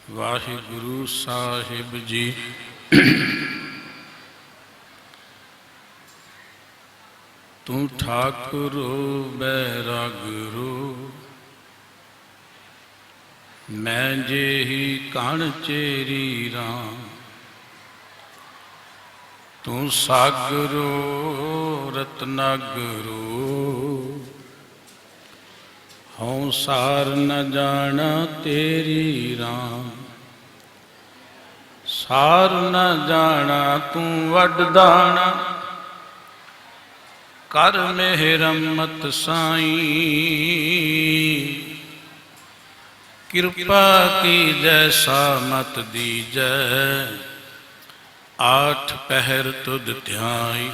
ਵਾਹਿਗੁਰੂ ਸਾਹਿਬ ਜੀ। ਤੂੰ ਠਾਕੁਰੋ ਬੈਰਾਗੁਰੂ, ਮੈਂ ਜਿਹੀ ਕਣ ਚੇਰੀ ਰਾਮ। ਤੂੰ ਸਾਗਰੋ ਰਤਨਾਗਰੋ, ਹਉ ਸਾਰ ਨ ਜਾਣਾ ਤੇਰੀ ਰਾਮ। ਸਾਰ ਨ ਜਾਣਾ ਤੂੰ ਵੱਡਦਾਣਾ, ਕਰ ਮਿਹਰਮਤ ਸਾਈਂ। ਕਿਰਪਾ ਕੀਜੈ ਸਾਮਤ ਦੀਜੈ, ਆਠ ਪਹਿਰ ਤੁਧ ਧਿਆਈ।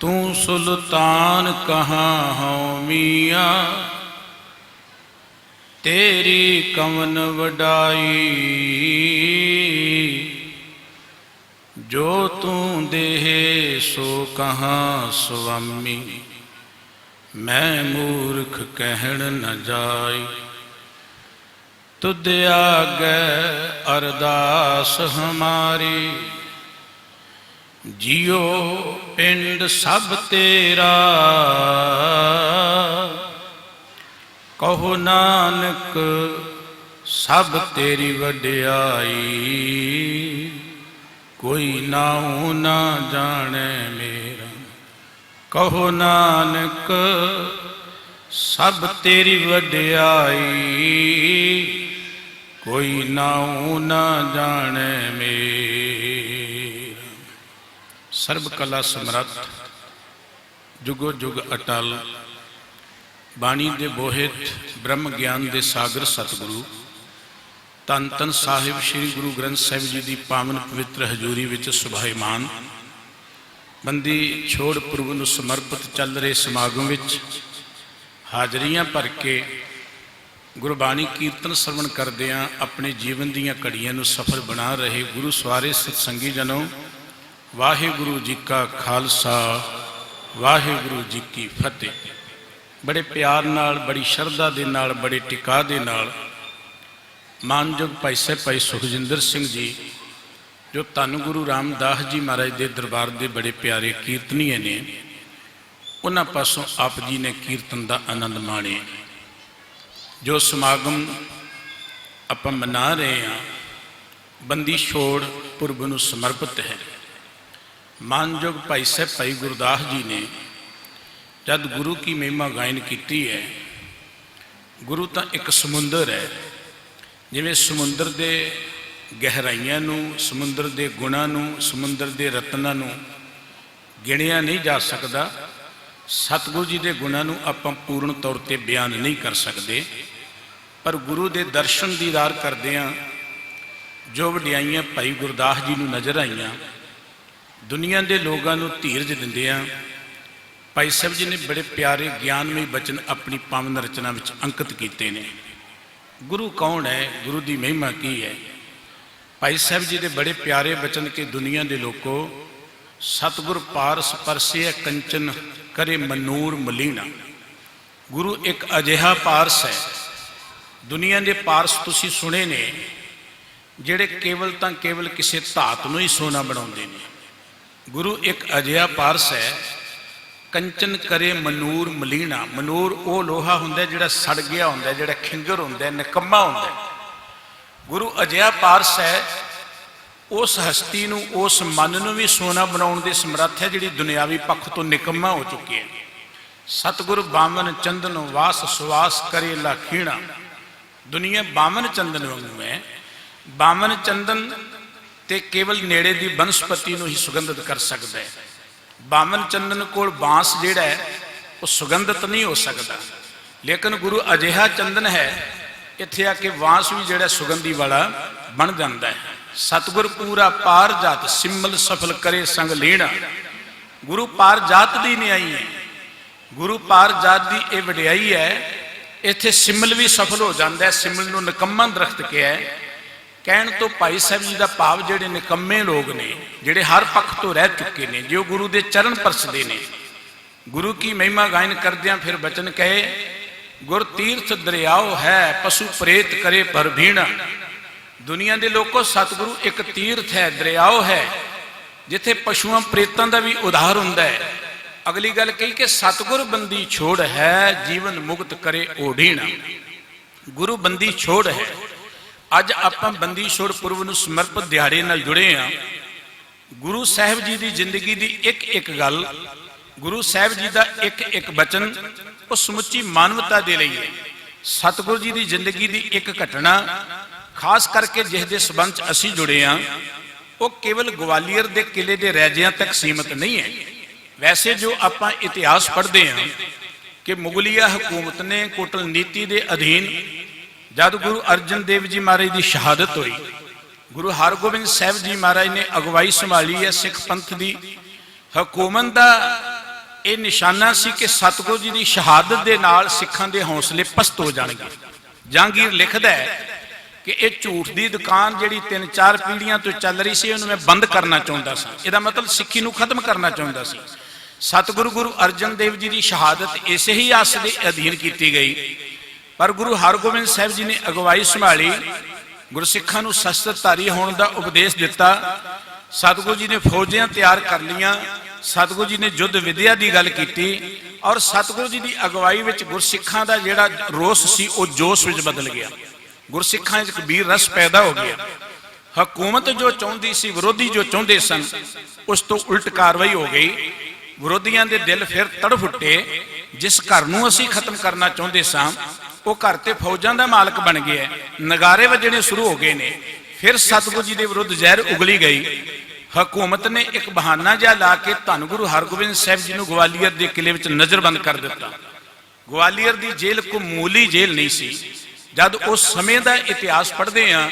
ਤੂੰ ਸੁਲਤਾਨ ਕਹਾਂ ਹਉ ਮੀਆਂ, ਤੇਰੀ ਕਵਨ ਵਡਾਈ। ਜੋ ਤੂੰ ਦੇਹ ਸੋ ਕਹਾਂ ਸੁਆਮੀ, ਮੈਂ ਮੂਰਖ ਕਹਿਣ ਨ ਜਾਈ। ਤੁਧ ਆਗੈ ਅਰਦਾਸ ਹਮਾਰੀ, ਜਿਉ ਪਿੰਡ ਸਭ ਤੇਰਾ। ਕਹੋ ਨਾਨਕ ਸਭ ਤੇਰੀ ਵਡਿਆਈ, ਕੋਈ ਨਾਉ ਨਾ ਜਾਣੈ ਮੇਰਾ। ਕਹੋ ਨਾਨਕ ਸਭ ਤੇਰੀ ਵਡਿਆਈ, ਕੋਈ ਨਾਉ ਨਾ ਜਾਣੈ ਮੇਰਾ। ਸਰਬ ਕਲਾ ਸਮਰੱਥ, ਜੁਗੋ ਜੁਗ ਅਟਲ, ਬਾਣੀ ਦੇ ਬੋਹਿਤ, ਬ੍ਰਹਮ ਗਿਆਨ ਦੇ ਸਾਗਰ ਸਤਿਗੁਰੂ ਧੰਨ ਧੰਨ ਸਾਹਿਬ ਸ੍ਰੀ ਗੁਰੂ ਗ੍ਰੰਥ ਸਾਹਿਬ ਜੀ ਦੀ ਪਾਵਨ ਪਵਿੱਤਰ ਹਜ਼ੂਰੀ ਵਿੱਚ ਸੁਭਾਈਮਾਨ ਬੰਦੀ ਛੋੜ ਪੁਰਬ ਨੂੰ ਸਮਰਪਿਤ ਚੱਲ ਰਹੇ ਸਮਾਗਮ ਵਿੱਚ ਹਾਜ਼ਰੀਆਂ ਭਰ ਕੇ ਗੁਰਬਾਣੀ ਕੀਰਤਨ ਸਰਵਣ ਕਰਦਿਆਂ ਆਪਣੇ ਜੀਵਨ ਦੀਆਂ ਘੜੀਆਂ ਨੂੰ ਸਫਲ ਬਣਾ ਰਹੇ ਗੁਰੂ ਸਵਾਰੇ ਸਤਸੰਗੀ ਜਨੋ, ਵਾਹਿਗੁਰੂ ਜੀ ਕਾ ਖਾਲਸਾ, ਵਾਹਿਗੁਰੂ ਜੀ ਕੀ ਫਤਿਹ। ਬੜੇ ਪਿਆਰ ਨਾਲ, ਬੜੀ ਸ਼ਰਧਾ ਦੇ ਨਾਲ, ਬੜੇ ਟਿਕਾ ਦੇ ਨਾਲ ਮਾਨਯੋਗ ਭਾਈ ਸਾਹਿਬ ਭਾਈ ਸੁਖਜਿੰਦਰ ਸਿੰਘ ਜੀ, ਜੋ ਧੰਨ ਗੁਰੂ ਰਾਮਦਾਸ ਜੀ ਮਹਾਰਾਜ ਦੇ ਦਰਬਾਰ ਦੇ ਬੜੇ ਪਿਆਰੇ ਕੀਰਤਨੀਏ ਨੇ, ਉਹਨਾਂ ਪਾਸੋਂ ਆਪ ਜੀ ਨੇ ਕੀਰਤਨ ਦਾ ਆਨੰਦ ਮਾਣਿਆ। ਜੋ ਸਮਾਗਮ ਆਪਾਂ ਮਨਾ ਰਹੇ ਹਾਂ, ਬੰਦੀ ਛੋੜ ਪੁਰਬ ਨੂੰ ਸਮਰਪਿਤ ਹੈ। ਮਾਨਯੋਗ ਭਾਈ ਸਾਹਿਬ ਭਾਈ ਗੁਰਦਾਸ ਜੀ ਨੇ ਜਦ ਗੁਰੂ ਕੀ ਮਹਿਮਾ ਗਾਇਨ ਕੀਤੀ ਹੈ। ਗੁਰੂ ਤਾਂ ਇੱਕ ਸਮੁੰਦਰ ਹੈ, ਜਿਵੇਂ ਸਮੁੰਦਰ ਦੇ ਗਹਿਰਾਈਆਂ ਨੂੰ, ਸਮੁੰਦਰ ਦੇ ਗੁਣਾਂ ਨੂੰ, ਸਮੁੰਦਰ ਦੇ ਰਤਨਾਂ ਨੂੰ ਗਿਣਿਆ ਨਹੀਂ ਜਾ ਸਕਦਾ। ਸਤਿਗੁਰੂ ਜੀ ਦੇ ਗੁਣਾਂ ਨੂੰ ਆਪਾਂ ਪੂਰਨ ਤੌਰ 'ਤੇ ਬਿਆਨ ਨਹੀਂ ਕਰ ਸਕਦੇ, ਪਰ ਗੁਰੂ ਦੇ ਦਰਸ਼ਨ ਦੀਦਾਰ ਕਰਦਿਆਂ ਜੋ ਵਡਿਆਈਆਂ ਭਾਈ ਗੁਰਦਾਸ ਜੀ ਨੂੰ ਨਜ਼ਰ ਆਈਆਂ, ਦੁਨੀਆ ਦੇ ਲੋਕਾਂ ਨੂੰ ਧੀਰਜ ਦਿੰਦਿਆਂ ਭਾਈ ਸਾਹਿਬ ਜੀ ਨੇ ਬੜੇ ਪਿਆਰੇ ਗਿਆਨਮਈ ਬਚਨ ਆਪਣੀ ਪਾਵਨ ਰਚਨਾ ਵਿੱਚ ਅੰਕਿਤ ਕੀਤੇ ਨੇ। ਗੁਰੂ ਕੌਣ ਹੈ, ਗੁਰੂ ਦੀ ਮਹਿਮਾ ਕੀ ਹੈ? ਭਾਈ ਸਾਹਿਬ ਜੀ ਦੇ ਬੜੇ ਪਿਆਰੇ ਬਚਨ ਕਿ ਦੁਨੀਆ ਦੇ ਲੋਕੋ, ਸਤਿਗੁਰ ਪਾਰਸ ਪਰਸਿਐ ਕੰਚਨ, ਕਰੇ ਮਨੂਰ ਮਲੀਣਾ। ਗੁਰੂ ਇੱਕ ਅਜਿਹਾ ਪਾਰਸ ਹੈ, ਦੁਨੀਆ ਦੇ ਪਾਰਸ ਤੁਸੀਂ ਸੁਣੇ ਨੇ, ਜਿਹੜੇ ਕੇਵਲ ਤਾਂ ਕੇਵਲ ਕਿਸੇ ਧਾਤ ਨੂੰ ਹੀ ਸੋਨਾ ਬਣਾਉਂਦੇ ਨੇ। ਗੁਰੂ ਇੱਕ ਅਜਿਹਾ ਪਾਰਸ ਹੈ, ਕੰਚਨ ਕਰੇ ਮਨੂਰ ਮਲੀਣਾ। ਮਨੂਰ ਉਹ ਲੋਹਾ ਹੁੰਦਾ ਜਿਹੜਾ ਸੜ ਗਿਆ ਹੁੰਦਾ, ਜਿਹੜਾ ਖਿੰਗਰ ਹੁੰਦਾ, ਨਿਕੰਮਾ ਹੁੰਦਾ। ਗੁਰੂ ਅਜਿਹਾ ਪਾਰਸ ਹੈ, ਉਸ ਹਸਤੀ ਨੂੰ, ਉਸ ਮਨ ਨੂੰ ਵੀ ਸੋਨਾ ਬਣਾਉਣ ਦੇ ਸਮਰੱਥ ਹੈ, ਜਿਹੜੀ ਦੁਨਿਆਵੀ ਪੱਖ ਤੋਂ ਨਿਕੰਮਾ ਹੋ ਚੁੱਕੀ ਹੈ। ਸਤਿਗੁਰ ਬਾਮਨ ਚੰਦਨ ਵਾਸ ਸੁਵਾਸ ਕਰੇ ਲਾਖੀਣਾ। ਦੁਨੀਆ ਬਾਮਨ ਚੰਦਨ ਵਾਂਗੂ ਹੈ। ਬਾਮਨ ਚੰਦਨ ਤੇ ਕੇਵਲ ਨੇੜੇ ਦੀ ਬਨਸਪਤੀ ਨੂੰ ਹੀ ਸੁਗੰਧਿਤ ਕਰ ਸਕਦਾ ਹੈ। ਬਾਮਨ ਚੰਦਨ ਕੋਲ ਬਾਂਸ ਜਿਹੜਾ ਹੈ ਉਹ ਸੁਗੰਧਿਤ ਨਹੀਂ ਹੋ ਸਕਦਾ, ਲੇਕਿਨ ਗੁਰੂ ਅਜਿਹਾ ਚੰਦਨ ਹੈ, ਇੱਥੇ ਆ ਕੇ ਬਾਂਸ ਵੀ ਜਿਹੜਾ ਸੁਗੰਧੀ ਵਾਲਾ ਬਣ ਜਾਂਦਾ ਹੈ। ਸਤਿਗੁਰ ਪੂਰਾ ਪਾਰ ਜਾਤ, ਸਿਮਲ ਸਫਲ ਕਰੇ ਸੰਗ ਲੀਣਾ। ਗੁਰੂ ਪਾਰ ਜਾਤ ਦੀ ਨਿਆਈ ਹੈ, ਗੁਰੂ ਪਾਰ ਜਾਤ ਦੀ ਇਹ ਵਡਿਆਈ ਹੈ। ਇੱਥੇ ਸਿਮਲ ਵੀ ਸਫਲ ਹੋ ਜਾਂਦਾ ਹੈ। ਸਿਮਲ ਨੂੰ ਨਿਕੰਮਾ ਦਰਖਤ ਕਿਹਾ ਹੈ। ਕਹਿਣ ਤੋਂ ਭਾਈ ਸਾਹਿਬ ਜੀ ਦਾ ਭਾਵ ਜਿਹੜੇ ਨਿਕੰਮੇ ਲੋਕ ਨੇ, ਜਿਹੜੇ ਹਰ ਪੱਖ ਤੋਂ ਰਹਿ ਚੁੱਕੇ ਨੇ, ਜੋ ਗੁਰੂ ਦੇ ਚਰਨ ਪਰਸਦੇ ਨੇ, ਗੁਰੂ ਕੀ ਮਹਿਮਾ ਗਾਇਨ ਕਰਦਿਆਂ ਫਿਰ ਬਚਨ ਕਹੇ गुर तीर्थ दरियाओ है, पशु प्रेत करे पर भीण। दुनिया के लोगों, सतगुरु एक तीर्थ है, दरियाओ है, जिथे पशुओं प्रेतों का भी उधार हुंदा है। अगली गल कही कि सतगुर बंदी छोड़ है, जीवन मुक्त करे ओढ़ीण। गुरु बंदी छोड़ है। अज आपां बंदी छोड़ पुरब नूं समर्पित दिहाड़े नाल जुड़े हाँ। गुरु साहिब जी की जिंदगी की एक एक गल, गुरु साहिब जी का एक एक बचन, वो समुची मानवता दे रही है। सतगुरु जी की जिंदगी की एक घटना खास करके जिस दे संबंध असी जुड़े हाँ, वो केवल ग्वालियर के किले के रैजियां तक सीमित नहीं है। वैसे जो आपां इतिहास पढ़ते हैं कि मुगलिया हुकूमत ने कोटल नीति के अधीन जब गुरु अर्जन देव जी महाराज की शहादत हुई, गुरु हरगोबिंद साहिब जी महाराज ने अगवाई संभाली है सिख पंथ की। हुकूमत का यह निशाना सी कि सतगुरु जी की शहादत के नाल सिखां दे हौसले पस्त हो जाएंगे। जहांगीर लिखता है कि यह झूठ की दुकान जी 3-4 पीढ़ियां तो चल रही सी, मैं बंद करना चाहता सा। इसका मतलब सिक्खी नूं खत्म करना चाहता सी। सतगुरु गुरु अर्जन देव जी की शहादत इसे ही आस के अधीन की गई, पर गुरु हरगोबिंद साहिब जी ने अगवाई संभाली, गुरसिखां नूं शस्त्रधारी होने का उपदेश दिता। सतगुरु जी ने फौजियां तैयार कर लियां, सतगुरु जी ने युद्ध विद्या की गल की, और सतगुरु जी की अगवाई में गुरसिखां का जिहड़ा रोस सी वो जोश में बदल गया। गुरसिखां एक वीर रस पैदा हो गया। हुकूमत जो चाहती सी, विरोधी जो चाहते सन, उस तो उल्ट कार्रवाई हो गई। विरोधियों के दिल फिर तड़फ उठे। जिस घर नूं असीं खत्म करना चाहते सां, वो घर ते फौजां दा मालक बन गया। नगारे वजने शुरू हो गए ने। फिर सतगुरु जी के विरुद्ध जहर उगली गई। हुकूमत ने एक बहाना जिहा ला के धन गुरु हरगोबिंद साहिब जी नूं ग्वालियर के किले विच नज़रबंद कर दिता। ग्वालियर की जेल कोई मूली जेल नहीं सी। जब उस समय का इतिहास पढ़ते हैं,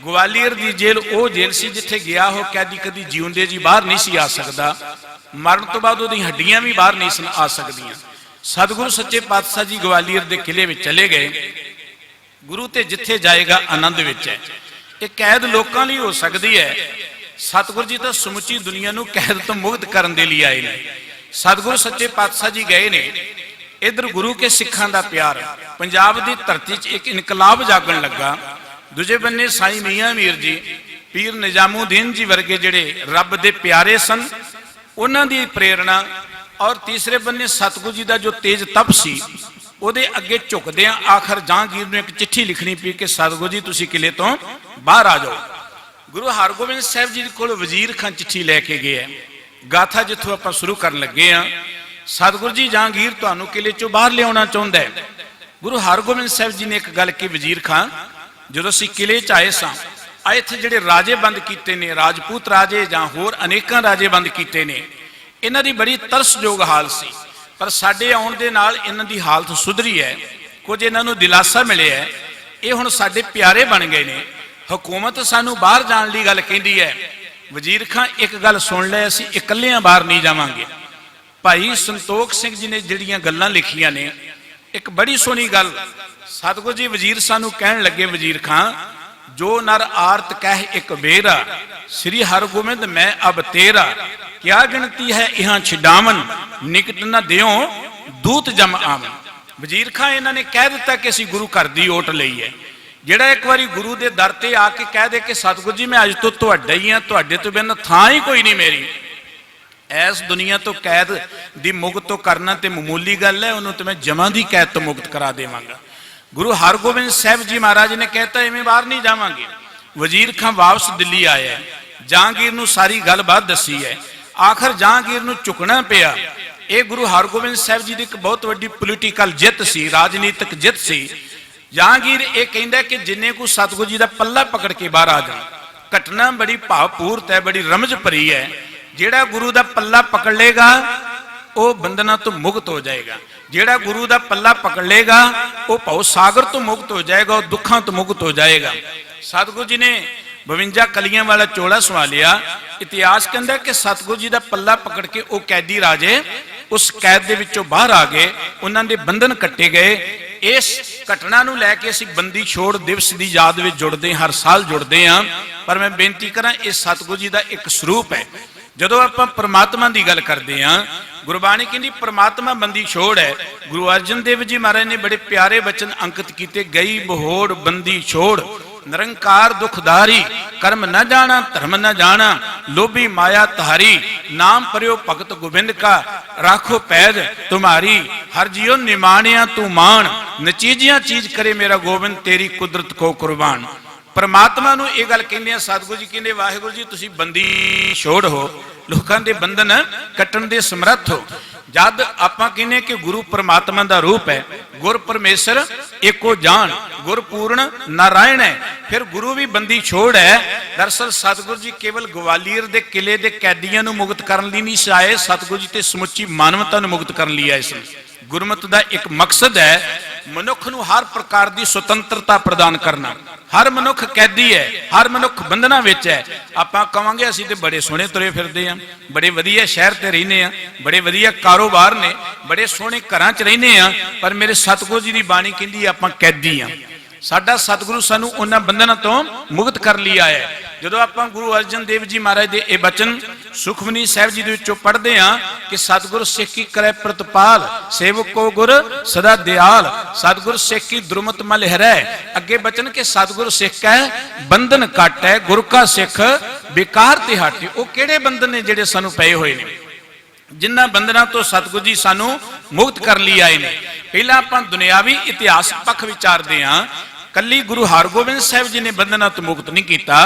ग्वालियर की जेल वो जेल सी जिथे गया हो कैदी कदी जीउंदे जी बाहर नहीं सी आ सकता। मरण तो बाद उहदी हड्डियां भी बाहर नहीं आ सकदियां। सतगुरु सच्चे पातशाह जी ग्वालियर के किले में चले गए। गुरु ते जिथे जाएगा आनंद विच है। ये कैद लोकां लई हो सकती है। सतगुरु जी तो समुची दुनिया नूं कैद तो मुक्त करने के लिए आए ने। सतगुरु सच्चे पातशाह जी गए ने। इधर गुरु के सिखां दा प्यार, पंजाब की धरती च एक इनकलाब जागन लगा। दूजे बन्ने साईं मियां मीर जी, पीर निजामुद्दीन जी वर्गे जिहड़े रब दे प्यारे सन, उन्हां दी प्रेरणा, और तीसरे बन्ने सतगुरु जी का जो तेज तप सी, उहदे अगे झुकदियां आखिर जहांगीर नूं एक चिट्ठी लिखनी पई कि सतगुरु जी तुसीं किले तो बाहर आ जाओ। गुरु हरगोबिंद साहिब जी कोल वजीर खां चिट्ठी लैके गए। गाथा जिथों आपां शुरू करन लगे हाँ। सतगुरु जी जहांगीर तुहानूं किले चों बाहर लियाउणा चाहुंदा है। गुरु हरगोबिंद साहिब जी ने एक गल की, वजीर खां जदों असीं किले च आए सां, आ इत्थे जिहड़े राजे बंद कीते ने, राजपूत राजे जां होर अनेकां राजे बंद कीते ने, इन्हां दी बड़ी तरसयोग हाल सी, पर साडे आउण दे नाल इन्हां दी हालत सुधरी है। कुछ इन्हां नूं दिलासा मिलिਆ है। ये हुण साडे प्यारे बन गए ने। हुकूमत सानूं बाहर जाण लई गल कहिंदी है। वजीर खां एक गल सुन ले, असीं इकल्लियां बाहर नहीं जावांगे। भाई संतोख सिंह जी ने जिहड़ियां गल्लां लिखियां ने, एक बड़ी सोहनी गल सतगुरु जी वजीर सानूं कहण लगे, वजीर खां जो नर आरत कह एक बेरा, श्री हरगोबिंद मैं अब तेरा, क्या गिनती है इहां छिडावन, निकट न दियो दूत जम आवन। वजीर खां इन्हां ने कह दिता कि असीं गुरु घर दी ओट लई है। जिहड़ा एक बारी गुरु दे दर ते आके कह दे कि सतगुरु जी मैं अज तो तुहाडा ही हां, तुहाडे तो बिन थां ही कोई नहीं मेरी, इस दुनिया तो कैद दी मुक्त तो करना ते मामूली गल है, उन्होंने तो मैं जमां दी कैद तो मुक्त करा देवांगा। गुरु हरगोबिंद साहिब जी महाराज ने कहता इवें बाहर नहीं जावांगे। वजीर खां वापस दिल्ली आया, जहांगीर नूं सारी गलबात दसी है। आखिर जहांगीर नूं झुकना पिया। ये गुरु हरगोबिंद साहिब जी की एक बहुत वड्डी पोलीटिकल जित सी, राजनीतिक जित सी। जहांगीर ये कहंदा कि जिन्ने को सतगुरु जी का पल्ला पकड़ के बाहर आ जाए। घटना बड़ी भावपूर्त है, बड़ी रमज भरी है। जिहड़ा गुरु का पल्ला पकड़ लेगा वो बंधना तो मुक्त हो जाएगा। जिहड़ा गुरु का पल्ला पकड़ लेगा वो भाव सागर तो मुक्त हो जाएगा, और दुखों तो मुक्त हो जाएगा। सतगुरु जी ने 52 कलियां वाला चोला संभालिया। इतिहास कहता कि सतगुरु जी का पल्ला पकड़ के वो कैदी राजे उस कैद दे विचों बाहर आ गए, उन्होंने बंधन कट्टे गए। इस घटना नूं लैके असीं बंदी छोड़ दिवस की याद में जुड़ते, हर साल जुड़ते हाँ। पर मैं बेनती करा, इस सतगुरु जी का एक स्वरूप है। ਜਦੋਂ ਆਪਾਂ परमात्मा की गल करते हाँ, गुरबाणी कहती परमात्मा बंदी छोड़ है। गुरु अर्जन देव जी महाराज ने बड़े प्यारे वचन अंकित किए, गई बहोड़ बंदी छोड़, निरंकार दुखधारी, कर्म न जाना धर्म न जाना, लोभी माया तहारी, नाम पर्यो भगत गोबिंद का, राखो पैद तुम्हारी, हर जियो निमानिया तू मान, नचीजिया चीज करे मेरा गोबिंद, तेरी कुदरत को कुर्बान। परमात्मा नूं ये गल कहंदे आ, सतगुरु जी कहंदे वाहिगुरु जी तुसीं बंदी छोड़ हो, लोकां दे बंधन कट्टण दे समर्थ हो। जद आपां कहने कि गुरु परमात्मा दा रूप है, गुर परमेश्वर एको जान, गुर पूर्ण नारायण है, फिर गुरु भी बंदी छोड़ है। दरअसल सतगुरु जी केवल ग्वालियर दे किले दे कैदियां नूं मुक्त करन लई नहीं सी आए, सतगुरु जी ते समुची मानवता नूं मुक्त करन लई आए सन। गुरमत दा एक मकसद है मनुख नूं हर प्रकार की सुतंत्रता प्रदान करना। हर मनुख कैदी है, हर मनुख बंधना विच है। आपां कहांगे असीं ते बड़े सोहणे तुरे फिरदे आ, बड़े वधिया शहर ते रहिंदे आ, बड़े वधिया कारोबार ने, बड़े सोहणे घरां च रहिंदे आ, पर मेरे सतगुरु जी दी बाणी कहंदी आपां कैदी आ। साडा सतगुरु सानू उन्हां बंधनां तो मुक्त कर लई आया है। जदों आपां गुरु अर्जन देव जी महाराज दे ये बचन सुखमनी साहिब जी दे विचों पढ़दे हां कि सतगुरु सिख की करे प्रतिपाल, सेवक को गुर सदा दयाल, सतगुरु सिख की दुरमत मल हरै। अगे बचन के सतगुरु सिख है बंधन कट है, गुर का सिख बेकार ते हट। वो किहड़े बंधन ने जिहड़े सानू पए होए ने, जिन्हां बंधनां तो सतगुरु जी सानू मुक्त कर लई आए ने। पहला आपां दुनियावी इतिहास पक्ष विचारदे हां। कली गुरु हरगोबिंद साहिब जी ने बंधनां तो मुक्त नहीं किया,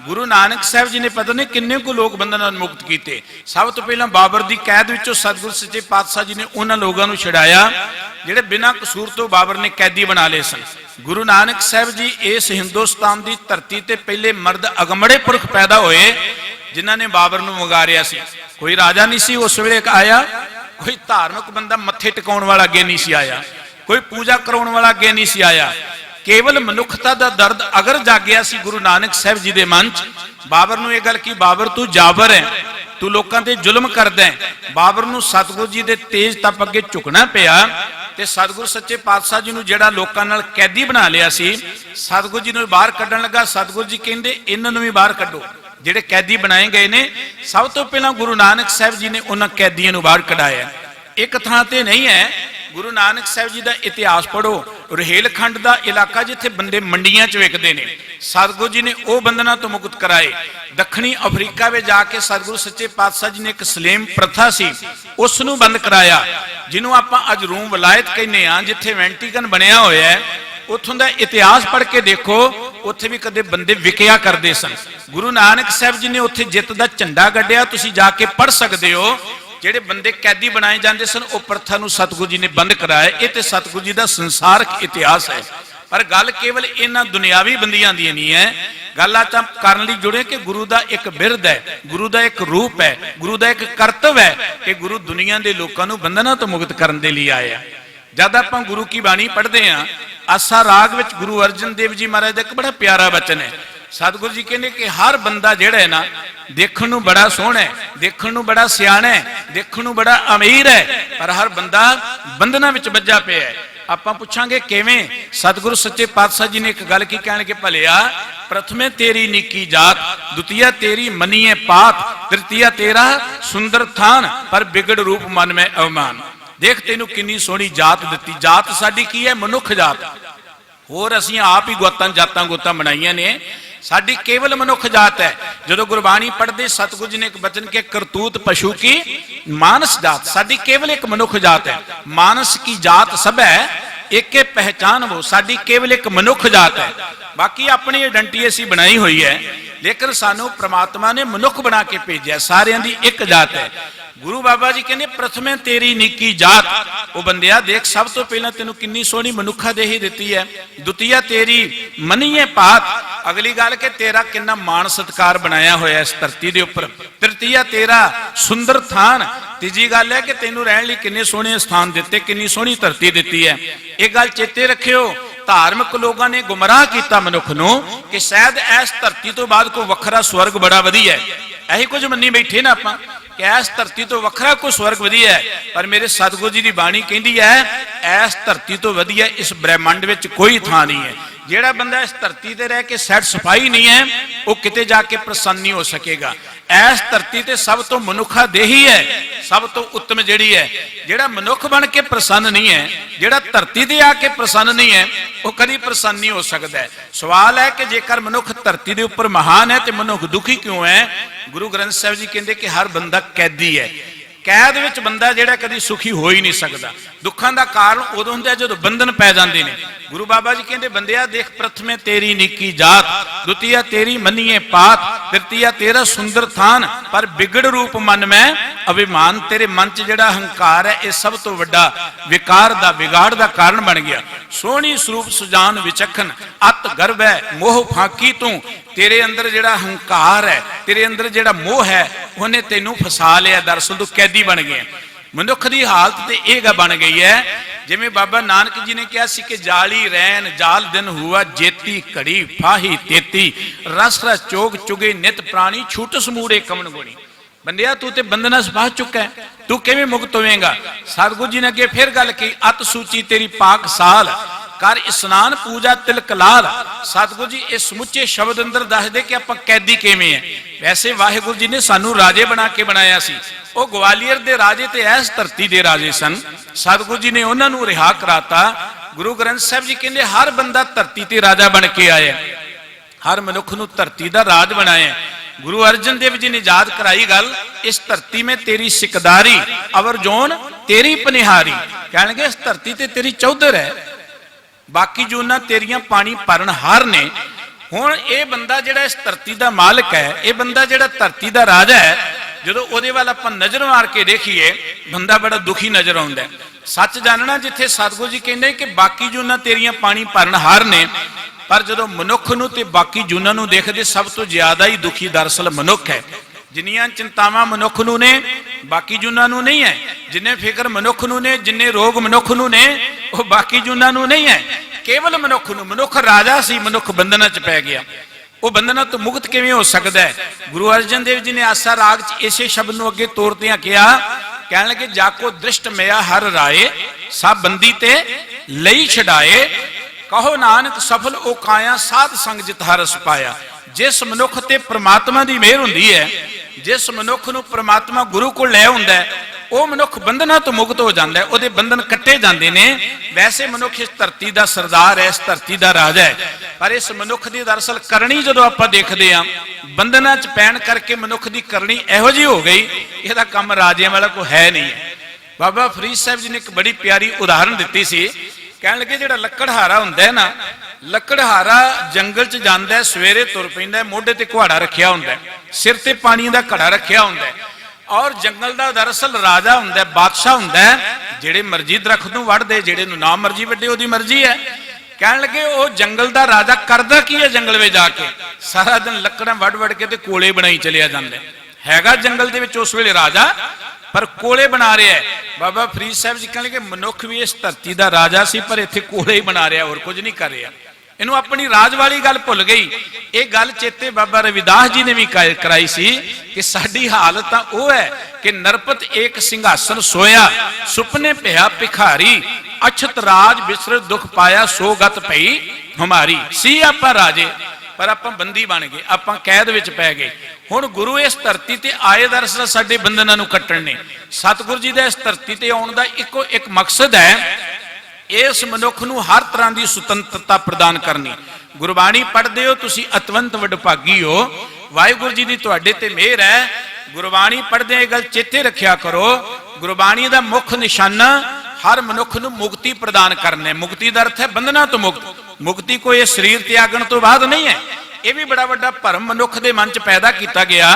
गुरु नानक साहिब जी ने पता नहीं किन्ने को लोग बंधनां मुक्त किए। सब तो पहला बाबर की कैद विचों सतगुरु सच्चे पातशाह जी ने उन्हां लोगों को छुड़ाया जिहड़े बिना कसूर तो बाबर ने कैदी बना लए सन। गुरु नानक साहिब जी इस हिंदुस्तान की धरती ते पहले मर्द अगमड़े पुरख पैदा होए जिन्हां ने बाबर नूं वगारिया सी। कोई राजा नहीं सी उस वेले आया, कोई धार्मिक बंदा मत्थे टिकाउण वाला अगे नहीं सी आया, कोई पूजा कराउण वाला अगे नहीं सी आया। केवल मनुखता दा दर्द अगर जागिया सी गुरु नानक साहिब जी दे मन च, बाबर नूं ये गल की बाबर तू जाबर है, तू लोकां ते जुल्म करदा है। बाबर नूं सतगुरु जी दे तेज तप अगे झुकना पिया ते सतगुरु सच्चे पातशाह जी नूं जिहड़ा लोकां नाल कैदी बना लिया सी, सतगुरु जी नूं बाहर कड्ढण लगा। सतगुरु जी कहंदे इन्हां नूं भी बाहर कड्ढो, जिहड़े कैदी बनाए गए ने। सब तो पहला गुरु नानक साहिब जी ने उन्हां कैदियां नूं बाहर कढाया। एक थां ते नहीं है, गुरु नानक साहिब जी का इतिहास पढ़ो। रुहेलखंड का इलाका जिथे बंदे मंडियां च विकते हैं, सतगुरु जी ने वह बंधना तो मुक्त कराए। दक्षिणी अफ्रीका में जाके सतगुरु सच्चे पातशाह जी ने एक सलेम प्रथा सी उसनू बंद कराया, जिन्हों आप अज रूम वलायत कहने आ, जिथे वेंटिकन बनया होया है। उथों का इतिहास पढ़ के देखो, उत्थे भी कदे बंदे विकिया करते सन। गुरु नानक साहिब जी ने उत्थे जित का झंडा गड्ढिया, तुसीं जाके पढ़ सकते हो। ਜਿਹੜੇ ਬੰਦੇ कैदी बनाए जाते सन ਉਹ प्रथा ਨੂੰ सतगुरु जी ने बंद कराया। ये तो सतगुरु जी का संसारक इतिहास है। पर गल केवल इन्हां दुनियावी बंदियां दी नहीं है, गल आप करन लई जुड़े कि गुरु का एक बिरद है, गुरु का एक रूप है, गुरु का एक कर्तव्य है कि गुरु दुनिया के लोगों को बंधना तो मुक्त करने के लिए आया। जब आप गुरु की बाणी पढ़ते हैं, आसा राग विच गुरु अर्जन देव जी महाराज का एक बड़ा प्यारा वचन है। सतगुरु जी कहते कि हर बंदा जिहड़ा है ना, देखण नूं बड़ा सोहना है, देखण नूं बड़ा सियाणा है, देखण नूं बड़ा अमीर है, पर हर बंदा बंधना विच बज्झा पिया है। आपां पुछांगे किवें? सतगुरु सच्चे पातशाह जी ने एक गल की कहण के भलिया, प्रथमे तेरी निकी जात, द्वितीय तेरी मनीए पात, तृतीय तेरा सुंदर थान, पर बिगड़ रूप मन में अवमान। देख तैनूं किन्नी सोहनी जात दित्ती। जात साडी की है? मनुख जात। होर असीं आप ही जातां गोतां बनाईआं ने, साडी केवल मनुख जात है। जो गुरबाणी पढ़ते सतगुरु जी ने एक वचन के करतूत पशु की मानस जात, साडी केवल एक मनुख जात है। मानस की जात सब है, एक पहचान वो, साडी केवल एक मनुख जात है। बाकी अपनी आइडेंटिटी असीं बनाई हुई है, लेकिन सानू परमात्मा ने मनुख बना के भेजा, सारियां दी एक जात है। गुरु बाबा जी कहने प्रथमे तेरी निकी जात, वो बंदिया देख सब तो पहला तेनू किन्नी सोहनी मनुखा देही दिती है। द्वितीय तेरी मनीए पात, अगली गल के तेरा किन्ना मान सत्कार बनाया होया इस धरती दे उपर। तृतीय तेरा सुंदर थान, तीजी गल है कि तेनू रहण लई किन्ने सोहणे स्थान दिते, किन्नी सोहनी धरती दिती है। एक गल चेते रखियो, धार्मिक लोगों ने गुमराह किया मनुख नूं कि शायद इस धरती तो बाद कोई वखरा स्वर्ग बड़ा वधिया है। यही कुछ मन्नी बैठे ना आपां कि इस धरती तो वखरा कोई स्वर्ग वधिया है, पर मेरे सतगुरु जी की बाणी कहती है इस धरती तो वधिया इस ब्रह्मंड में कोई थां नहीं है। जिहड़ा बंदा इस धरती ते रह के सैट सफाई नहीं है, वो किते जाके प्रसन्न नहीं हो सकेगा। इस धरती ते सब तो मनुखा देही है, सब तो उत्तम जिहड़ी है। जिहड़ा मनुख बन के प्रसन्न नहीं है, जिहड़ा धरती ते आके प्रसन्न नहीं है, वो कभी प्रसन्न नहीं हो सकता है। सवाल है कि जेकर मनुख धरती के उपर महान है तो मनुख दुखी क्यों है? गुरु ग्रंथ साहिब जी कहते कि हर बंदा कैदी है। कैद विच बंदा जिहड़ा कभी सुखी हो ही नहीं सकता। दुखों का कारण उदों हुंदा जदों बंधन पै जांदे ने। गुरु बाबा जी कहते बंदिया देख, प्रथमे तेरी निकी जात, द्वितीय तेरी मनीए पात, तृतीय तेरा सुंदर थान, पर बिगड़ रूप मन में अभिमान। तेरे मन च जिहड़ा हंकार है यह सब तो वड्डा विकार दा बिगाड़ दा कारण बन गया। सोहनी स्वरूप सुजान विचखन, अत गर्भ है मोह फाकी तू। तेरे अंदर जिहड़ा हंकार है, तेरे अंदर जिहड़ा मोह है, उन्हें तेनू फसा लिया। दरअसल तू कैदी बन गया। मनुख की हालत तो यह बन गई है जिमें बाबा नानक जी ने कहा सी कि जाली रैन जाल दिन हुआ जेती, घड़ी फाही तेती, रस रस चोग चुगे नित प्राणी, छूट समूड़े कमन गुणी। बंदिया तू तो बंधना पा चुका है, तू किवें मुक्त होवेगा? सतगुरु जी ने अगे फिर गल की, अत सूची तेरी पाक साल, कर इस्नान पूजा तिलक लाल। सतगुरु जी इस समुचे शब्द अंदर दस दे कि आपां कैदी किवें है। वैसे वाहिगुरु जी ने सानू राजे बना के बनाया सी। वो ग्वालियर दे राजे ते इस धरती दे राजे सन। सतगुरु जी ने उन्हां नू रिहा कराता। गुरु ग्रंथ साहिब जी कहंदे हर बंदा धरती ते राजा बन के आया, हर मनुख नू धरती दा राज बनाया। गुरु अर्जन देव जी ने याद कराई गल, इस धरती में तेरी सिकदारी, अवर जोन तेरी पनिहारी। कहणगे इस धरती ते तेरी चौधर है, बाकी जूना तेरिया पानी भरन हार ने। हुण ये बंदा जिहड़ा इस धरती का मालिक है, ये बंदा जिहड़ा धरती का राजा है, जदों उहदे वाल आपां नज़र मार के देखीए बंदा बड़ा दुखी नज़र आउंदा है। सच जानना जिथे सतगुरु जी कहंदे कि बाकी जूना तेरिया पानी भरन हार ने, पर जदों मनुख नूं ते बाकी जूना नूं देखदे सब तो ज्यादा ही दुखी दरअसल मनुख है। जिन्नियां चिंतावां मनुख नूं ने बाकी जूना नूं नहीं है, जिन्ने फिक्र मनुख नूं ने, जिन्ने रोग मनुख नूं ने, वो बाकी जूना नूं नहीं है, केवल मनुख नूं। मनुख राजा सी, मनुख बंधना च पै गया। वो बंधना तो मुक्त किवें हो सकता है? गुरु अर्जन देव जी ने आसा राग च इसे शब्द नूं अगे तोरदियां कहा, कहण लगे जाको दृष्ट मया हर राए, सब बंदी ते लई छड़ाए, कहो नानक सफल ओ काया, साध संग जित हरस पाया। जिस मनुख ते परमात्मा की मेहर हुंदी है, जिस मनुख नूं परमात्मा गुरु को लै हुंदा है, वो मनुख बंधना तो मुक्त हो जाता है, उहदे बंधन कट्टे जाते हैं। वैसे मनुख इस धरती का सरदार है, इस धरती का राजा है, पर इस मनुख की दरअसल करनी जदों आपां देखदे हां, बंधना च पैण करके मनुख की करनी इहो जी हो गई, इहदा काम राजियां वाला कोई है नहीं है। बाबा फरीद साहब जी ने एक बड़ी प्यारी उदाहरण दी सी। कहण लगे जिहड़ा लकड़हारा हुंदा है ना, लकड़हारा जंगल च जांदा है, सवेरे तुर पैंदा है, मोढे ते कुहाड़ा रखिया हुंदा है, सिर ते पानी दा घड़ा रखिया हुंदा है, और जंगल का दरअसल राजा हुंदा है, बादशाह हुंदा है, जिहड़े मर्जी दरख्त नूं वढ़ दे, जिहड़े नूं ना मर्जी वड्डे, ओहदी मर्जी है। कहण लगे वो जंगल का राजा करदा की है? जंगल में जाके सारा दिन लकड़ां वढ़ वढ़ के ते कोले बनाई चलिया जांदा हैगा जंगल दे विच उस वेले राजा, पर कोले बना रहा है। बाबा फरीद साहब जी कहने लगे मनुख भी इस धरती का राजा सी, पर इत्थे कोले ही बना रहा, और कुछ नहीं कर रहा। इनू अपनी राज वाली गल भुल गई। ये गल चेते बाबा रविदास जी ने भी कराई सी कि साडी हालत तां ओह है कि नरपत एक सिंघासन सोया, सुपने पिया भिखारी, अछत राज बिसर दुख पाया, सो गत पई हमारी। सी आपां राजे, पर आपां बंदी बन गए, आपां कैद विच पै गए। हुण गुरु इस धरती ते आए दरअसल साडे बंधनां नूं कट्टण ने। सतगुरु जी दा इस धरती ते आउण दा इक्को एक मकसद है, इस मनुख नूं हर तरह की सुतंत्रता प्रदान करनी। गुरबाणी पढ़दे हो तुसीं अतवंत वडभागी हो, वाहिगुरू जी दी तुहाडे ते मेहर है। गुरबाणी पढ़दे इह गल चेते रखिया करो, गुरबाणी दा मुख निशाना हर मनुख नूं मुक्ति प्रदान करना है। मुक्ति दा अर्थ है बंधना तो मुक्त। मुक्ति कोई शरीर त्यागण तो बाद नहीं है। यह भी बड़ा वड्डा भरम मनुख के मन च पैदा किया गया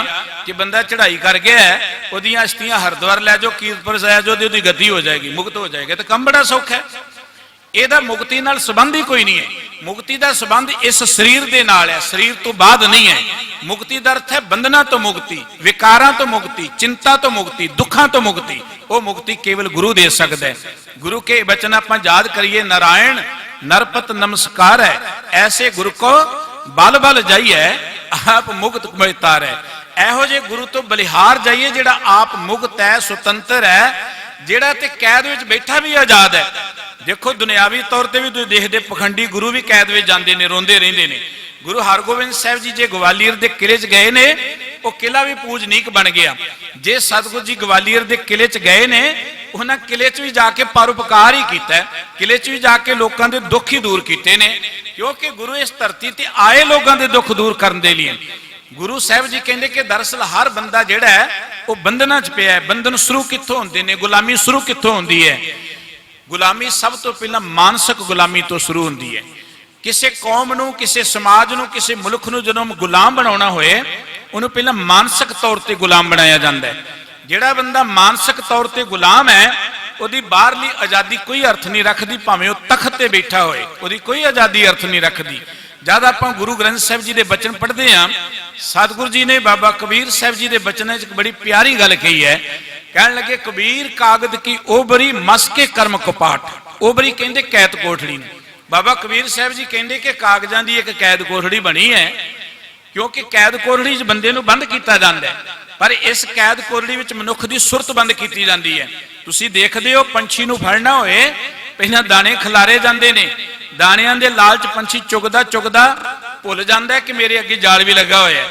कि बंदा चढ़ाई कर गया है, उहदियां अस्थियां हरिद्वार लै जाओ, कीरतपुर लै जाओ, उहदी गति हो जाएगी, मुक्त हो जाएगा। तो काम बड़ा सौखा है। ਇਹਦਾ मुक्ति नाल संबंध ही कोई नहीं है। मुक्ति का संबंध इस शरीर के नाल है, शरीर तो बाद नहीं है। मुक्ति का अर्थ है बंधना तो मुक्ति, विकारां तो मुक्ति, चिंता तो मुक्ति, दुखों तो मुक्ति। वो मुक्ति केवल गुरु दे सकता है। गुरु के वचन आपां याद करिए, नारायण नरपत नमस्कार है, ऐसे गुरु को बल बल जाइए आप मुक्त मितार है। ਇਹੋ ਜਿਹੇ गुरु तो बलिहार जाइए जिहड़ा आप मुक्त है, सुतंत्र है, जिहड़ा ते कैद विच बैठा भी आजाद है। देखो दुनियावी तौर पर भी तुम देखते पखंडी गुरु भी कैद में जाते हैं, रोंदे रहंदे ने। गुरु हरगोबिंद साहब जी जे ग्वालियर के किले च गए ने वो किला भी पूजनीक बन गया। जे सतगुरु जी ग्वालियर के किले च गए ने, उन्हें किले च भी जाके परोपकार ही किया, किले च भी जाके लोगों के दुख ही दूर किए ने, क्योंकि गुरु इस धरती ते आए लोगों के दुख दूर करने के लिए। गुरु साहब जी कहते कि दरअसल हर बंदा जिहड़ा है वो बंधना च पिया है। बंधन शुरू कित्थों होंदे ने, गुलामी शुरू कित्थों होंदी है? गुलामी सब तो पहला मानसिक गुलामी तो शुरू होंदी है। किसी कौम नूं, किसी समाज नूं, किसी मुल्क नूं जदों गुलाम बनाउणा होए, उन्होंने पहला मानसिक तौर पर गुलाम बनाया जाता है। जिहड़ा बंदा मानसिक तौर पर गुलाम है, ਉਹਦੀ ਬਾਹਰਲੀ आज़ादी कोई अर्थ नहीं रखती, भावें वो तख्त ते बैठा होए, ਉਹਦੀ कोई आज़ादी अर्थ नहीं रखती। जब आप गुरु ग्रंथ साहब जी के बचन पढ़ते हैं, सतगुरु जी ने बाबा कबीर साहब जी के बचनों एक बड़ी प्यारी गल कही है। कह लगे कबीर कागद की ओबरी मस के कर्म कपाट, ओबरी कहते कैद कोठड़ी। बाबा कबीर साहब जी कहते कि कागजां की एक कैद कोठड़ी बनी है, क्योंकि कैद कोठड़ी बंदे नूं बंद किया जाता है, पर इस कैद कोठड़ी विच मनुख की सुरत बंद की जाती है। तुसीं देखदे हो पंछी नूं फड़ना होए, पहलां दाने खिलारे जाते हैं, दाणियां दे लालच पंछी चुगदा चुगदा भुल जाता है कि मेरे अगे जाल भी लगा होया है।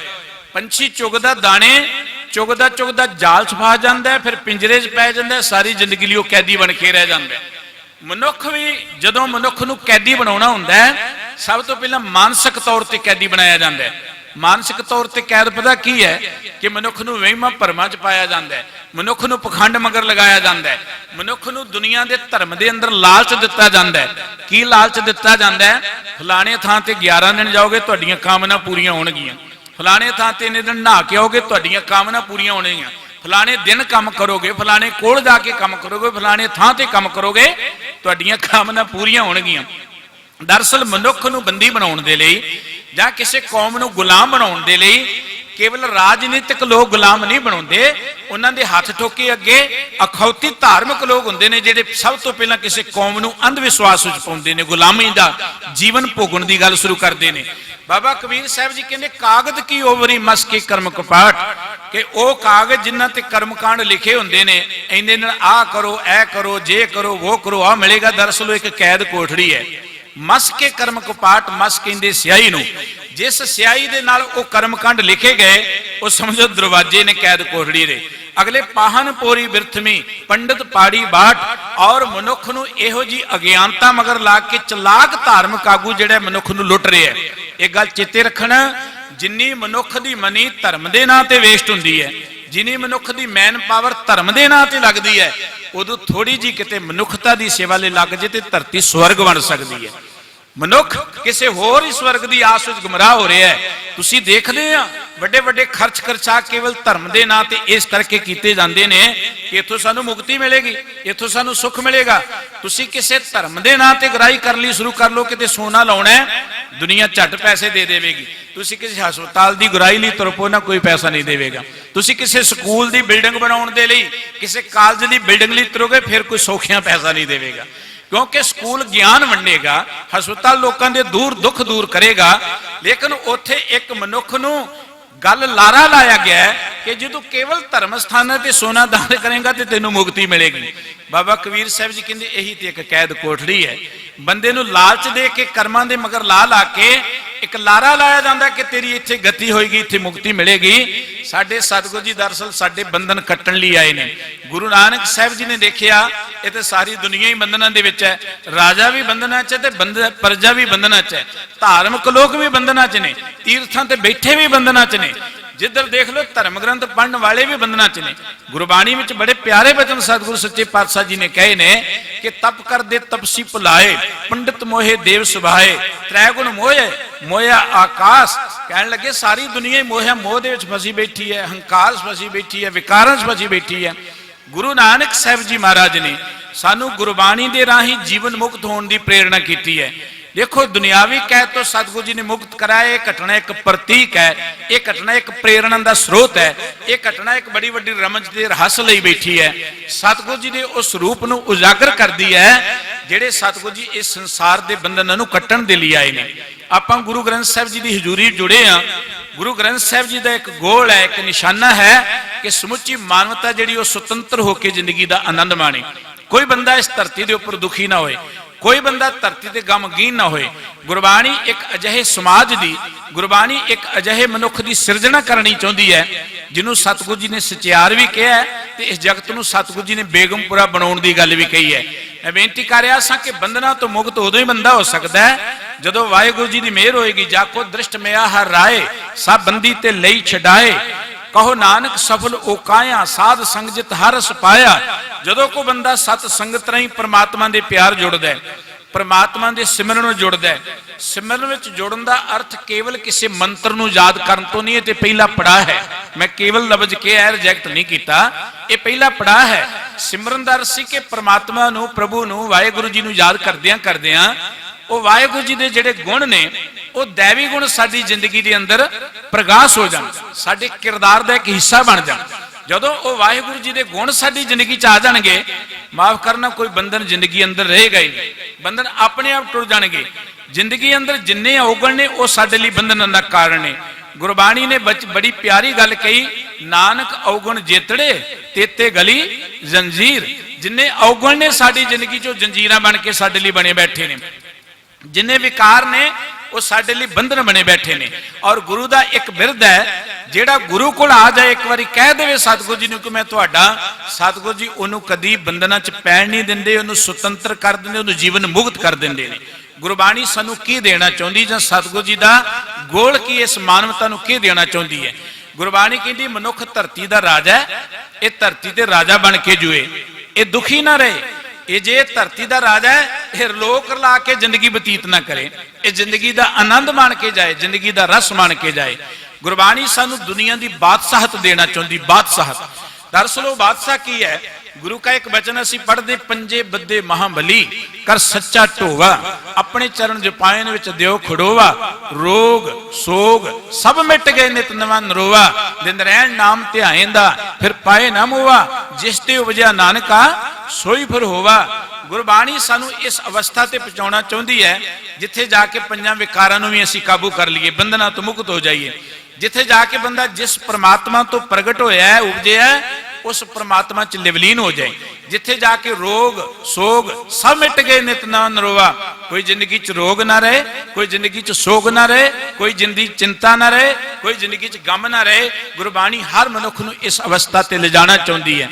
पंछी चुगदा दाने चुगदा चुगदा जाल च फस जाता है, फिर पिंजरे च पै जाता है, सारी जिंदगी लिए कैदी बन के रह जाता है। मनुख भी जदों मनुख नूं कैदी बनाउणा हुंदा है, सब तो पहला मानसिक तौर पर कैदी बनाया जाता है। मानसिक तौर पर कैद पता की है कि मनुख नूं वहमां भरमां च पाया जाता है, मनुख नूं पखंड मगर लगाया जाता है, मनुख नूं दुनिया के धर्म के अंदर लालच दिता जाता है। की लालच दिता जाता है? फलाने थां ते 11 दिन जाओगे तुहाडीआं कामना पूरीआं होणगीआं, फलाने थां ते इन्ने दिन नहा के आओगे तुहाडीआं कामना पूरीआं होणगीआं, फलाने दिन काम करोगे, फलाने कोल जाके काम करोगे, फलाने थां ते काम करोगे, तुहाडीआं कामना पूरीआं होणगीआं। दरअसल मनुख नूं बंदी बनाउण दे लई जां किसी कौम नूं गुलाम बनाउण दे लई केवल राजनीतिक लोग गुलाम नहीं बनाउंदे, उन्हां दे हथ ठोके अगे अखौती धार्मिक लोग हुंदे ने जिहड़े सब तो पहला किसी कौम नूं अंधविश्वास विच पाउंदे ने, गुलामी दा जीवन भोगण दी गल शुरू करदे ने। बाबा कबीर साहब जी कहंदे कागज की ओवरी मस के कर्म कपाट, कि ओ कागज जिन्हां ते कर्मकांड लिखे हुंदे ने, इन्ने दिन आ करो, ऐ करो, जे करो, वो करो, आ मिलेगा। दरअसल एक कैद कोठड़ी है। मस के कर्म कपाट, मस कहंदे स्याही नूं, जिस स्याही दे नाल ओ कर्मकांड लिखे गए वो समझो दरवाजे ने कैद कोठड़ी दे। अगले पाहन पोरी बिरथमी पंडित पाड़ी बाट, और मनुख नूं इहो जी अज्ञानता मगर ला के चलाक धार्मिक आगू जिहड़े मनुख नूं लुट रहे हैं। एक गल चेते रखना, जिन्नी मनुख दी मनी धर्म दे नां ते वेस्ट हुंदी है, जिन्नी मनुख दी मैन पावर धर्म दे नां ते लगदी है, उदों थोड़ी जी किते मनुखता दी सेवा ले लग जे ते धरती स्वर्ग बन सकदी है। मनुख किसी होर ही स्वर्ग की आस विच गुमराह हो रहा है। तुसीं देखदे आ वड्डे वड्डे खर्च खर्चा केवल धर्म के नां ते इस करके कीते जांदे ने कि इत्थों सानू मुक्ति मिलेगी, इत्थों सानू सुख मिलेगा। तुसीं किसी धर्म के नां ते गराही कर ली शुरू कर लो, किते सोना लाउणा है, दुनिया झट पैसे दे देवेगी। तुसीं किसी हस्पताल की गुराही लई तुरपो ना, कोई पैसा नहीं देवेगा। तुसीं किसी स्कूल की बिल्डिंग बनाउण दे लई, किसी कॉलेज की बिल्डिंग लई तुरोगे, फिर कोई सौखियां पैसा नहीं देवेगा, क्योंकि स्कूल ज्ञान वंडेगा, हस्पताल लोगों के दूर दुख दूर करेगा। लेकिन उत्थे एक मनुख नूं गल लारा लाया गया है कि जो तू केवल धर्म स्थान ते सोना दान करेगा तो तेनों मुक्ति मिलेगी। बाबा कबीर साहब जी कहते यही तो एक कैद कोठड़ी है। बंदे नूं लालच दे के कर्मां दे मगर ला ला के एक लारा लाया जाता कि तेरी इत्थे गति होएगी, इत्थे मुक्ति मिलेगी। साडे सतगुरु जी दरअसल साडे बंधन कट्टण लई आए ने। गुरु नानक साहब जी ने देखिया ये तो सारी दुनिया ही बंधना दे विच है, राजा भी बंधना च ते प्रजा भी बंधना च है, धार्मिक लोग भी बंधना च ने, तीर्थां ते बैठे भी बंधना च ने, जिधर देख लो धर्म ग्रंथ पढ़ने वाले भी बंधना च ने। गुरबाणी में बड़े प्यारे वचन सतगुरु सच्चे पातशाह जी ने कहे ने कि तप कर दे तपसी भुलाए, पंडित मोहे देव सुभाए, त्रैगुण मोहे मोया आकाश। कहने लगे सारी दुनिया ही मोह मोह दे विच फसी बैठी है, हंकार फसी बैठी है, विकारां फसी बैठी है। गुरु नानक साहब जी महाराज ने सानू गुरबाणी दे राही जीवन मुक्त होने की प्रेरणा की है। देखो दुनियावी कैद तो सतगुरु जी ने मुक्त कराया। यह घटना एक प्रतीक है, यह घटना एक प्रेरणा का स्रोत है, यह घटना एक बड़ी बड़ी रमज के रहस लई बैठी है। सतगुरु जी ने उस रूप नूं उजागर कर दी है जिहड़े सतगुरु जी इस संसार के बंधनां नूं कट्टण दे लई आए ने। आपां गुरु ग्रंथ साहब जी की हजूरी जुड़े हाँ। गुरु ग्रंथ साहब जी का एक गोल है, एक निशाना है कि समुची मानवता जिहड़ी वो सुतंत्र होकर जिंदगी का आनंद माणे। कोई बंदा इस धरती के उपर दुखी ना होए, कोई बंदा धरती ते गमगीन ना होए। गुरबाणी एक अजिहे समाज दी, गुरबाणी एक अजिहे मनुख की सिरजना करनी चाहती है जिन्होंने सतगुरु जी ने सचियार भी कहा है तो इस जगत को सतगुरु जी ने बेगमपुरा बनाने की गल भी कही है। मैं बेनती कर रहा सा कि बंधना तो मुक्त उदों ही बंदा हो सकता है जदों वाहिगुरू जी की मेहर होएगी। जाको दृष्ट मिया हर राय सब बंदी ते लई छडाए, कहो नानक सफल ओकाया साध संगत हर रस पाया। जदों को बंदा सत संगत राही परमात्मा के प्यार जुड़दा है, परमात्मा के सिमरन में जुड़दा है। सिमरन में जुड़न का अर्थ केवल किसी मंत्र नूं याद करन तो नहीं, ये पहला पड़ाव है। मैं केवल लफ्ज के है रिजैक्ट नहीं किया, ये पहला पड़ाव है। सिमरन का अर्थ सी कि परमात्मा नूं, प्रभु नूं, वाहिगुरू जी नूं याद करदियां करदियां वो वाहिगुरू जी के जिहड़े गुण ने वो दैवी गुण साडी जिंदगी के अंदर प्रकाश हो जाण, साडे किरदार का एक हिस्सा बन जाण। जदों वो वाहिगुरू जी के गुण साडी जिंदगी च आ जाणगे, माफ करना कोई बंधन जिंदगी अंदर रहेगा ही नहीं, बंधन अपने आप टुट जाणगे। जिंदगी अंदर जिन्ने अवगुण ने वो साडे लई बंधन का कारण ने। गुरबाणी ने बड़ी प्यारी गल कही, नानक अवगुण जेतड़े तेते गली जंजीर। जिन्ने अवगुण ने साडी जिंदगी चो जंजीरां बन के साडे लई बने बैठे ने, जिन्ने विकार ने वो साडे लई बंधन बने बैठे ने। और गुरु का एक बिरद है, जेड़ा गुरु कोल आ जाए एक बारी कह देवे सतगुरु जी नूं कि मैं तुहाडा, सतगुरु जी उन्होंने कदी बंधना च पैण नहीं दिंदे, उन्होंने सुतंत्र कर दिंदे, उन्होंने जीवन मुक्त कर दिंदे ने। गुरबाणी सानू की देना चाहती जां सतगुरु जी का गोल की इस मानवता नूं की देना चाहती है। गुरबाणी कहती मनुख धरती का राजा है, ये धरती ते राजा बन के जुए, ये दुखी ना रहे। ये जे धरती का राजा है, ये लोक ला के जिंदगी बतीत ना करे, ये जिंदगी का आनंद मान के जाए, जिंदगी का रस मान के जाए। गुरबाणी सानू दुनिया की बादशाहत देना चाहती, बादशाहत। दरअसल वो बादशाह की है, गुरु का एक वचन असी पढ़ते, पंजे बद्दे महाबली कर सच्चा ढोवा, अपने चरण जपायन विच देव खड़ोवा, रोग सोग सब मिट गए नित नवा नरोवा, दिन रैन नाम ध्याएंदा फिर पाए ना मोवा, जिस ते उपजया नानका सोई फिर होवा। गुरबाणी सानू इस अवस्था ते पहुंचाना चाहती है जिथे जाके पंजां विकारां नूं भी असी काबू कर लीए, बंधना तो मुक्त हो जाइए। जिथे जाके बंदा जिस परमात्मा तो प्रगट होया है, उपजया है, उस परमात्मा च लिवलीन हो जाए। जिथे जाके रोग सोग सब मिट गए नित ना नरोवा, कोई जिंदगी च रोग ना रहे, कोई जिंदगी च सोग ना रहे, कोई जिंदगी चिंता ना रहे, कोई जिंदगी च गम ना रहे। गुरबाणी हर मनुख नूं इस अवस्था ते ले जाना चाहती है।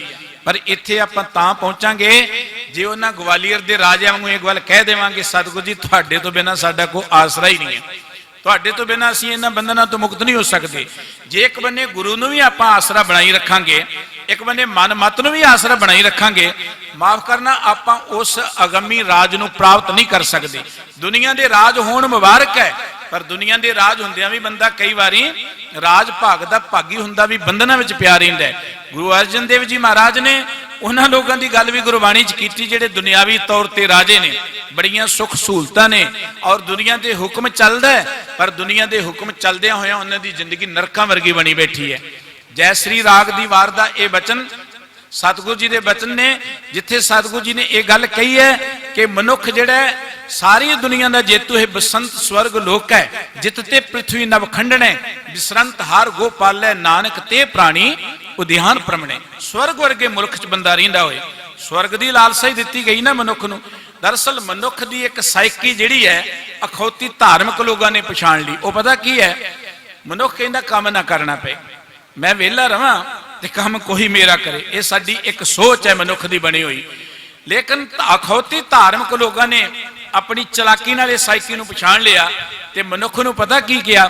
पर इत्थे आपां तां पहुंचांगे जे उन्हां ग्वालियर दे राजिਆਂ वांगू एक गल कह देवांगे, सतगुरु जी तुहाडे तो बिना साडा कोई आसरा ही नहीं है, तुहाडे तो बिना असीं इन्हां बंधनां तो मुक्त नहीं हो सकते। जे एक बन्ने गुरु नूं भी आपां आसरा बनाई रखांगे, एक बन्ने मन मत नूं भी आसरा बनाई रखांगे, माफ करना आपां उस अगमी राज नूं प्राप्त नहीं कर सकते। दुनिया दे राज होण मुबारक है, पर दुनिया के राज हुंदियां भी बंदा कई बारी राज भाग दा भागी हुंदा भी बंधना विच पिया रहिंदा है। गुरु अर्जन देव जी महाराज ने उन्हां लोगों की गल भी गुरबाणी च कीती जिहड़े दुनियावी तौर ते राजे ने, बड़ियां सुख सहूलतां ने और दुनिया के हुक्म चलदा है, पर दुनिया के हुक्म चलदियां होइयां उन्हां दी जिंदगी नरकां वर्गी बनी बैठी है। जय श्री राग दी वार दा ये वचन सतगुरु जी के वचन ने, जिथे सतगुरु जी ने यह गल कही है कि मनुख जिहड़ा सारी दुनिया का जेतू है, बसंत स्वर्ग लोक है, जितते पृथ्वी नवखंडने, विसरंत हार गोपाल है, नानक ते प्राणी उद्यान प्रमणे। स्वर्ग वर्गे मुल्क च बंदा रहिंदा होए, स्वर्ग की लालसा ही दी गई ना मनुख नूं। दरअसल मनुख की एक साइकी जिहड़ी है अखौती धार्मिक लोगों ने पछाण ली। वो पता की है, मनुख कहंदा काम ना करना पे, मैं वेला रवां ते काम कोई मेरा करे, ये साडी एक सोच है मनुख की बनी हुई। लेकिन अखौती धार्मिक लोगों ने अपनी चलाकी नाल इस साइकी नूं पछाण लिया ते मनुख नूं पता की किया,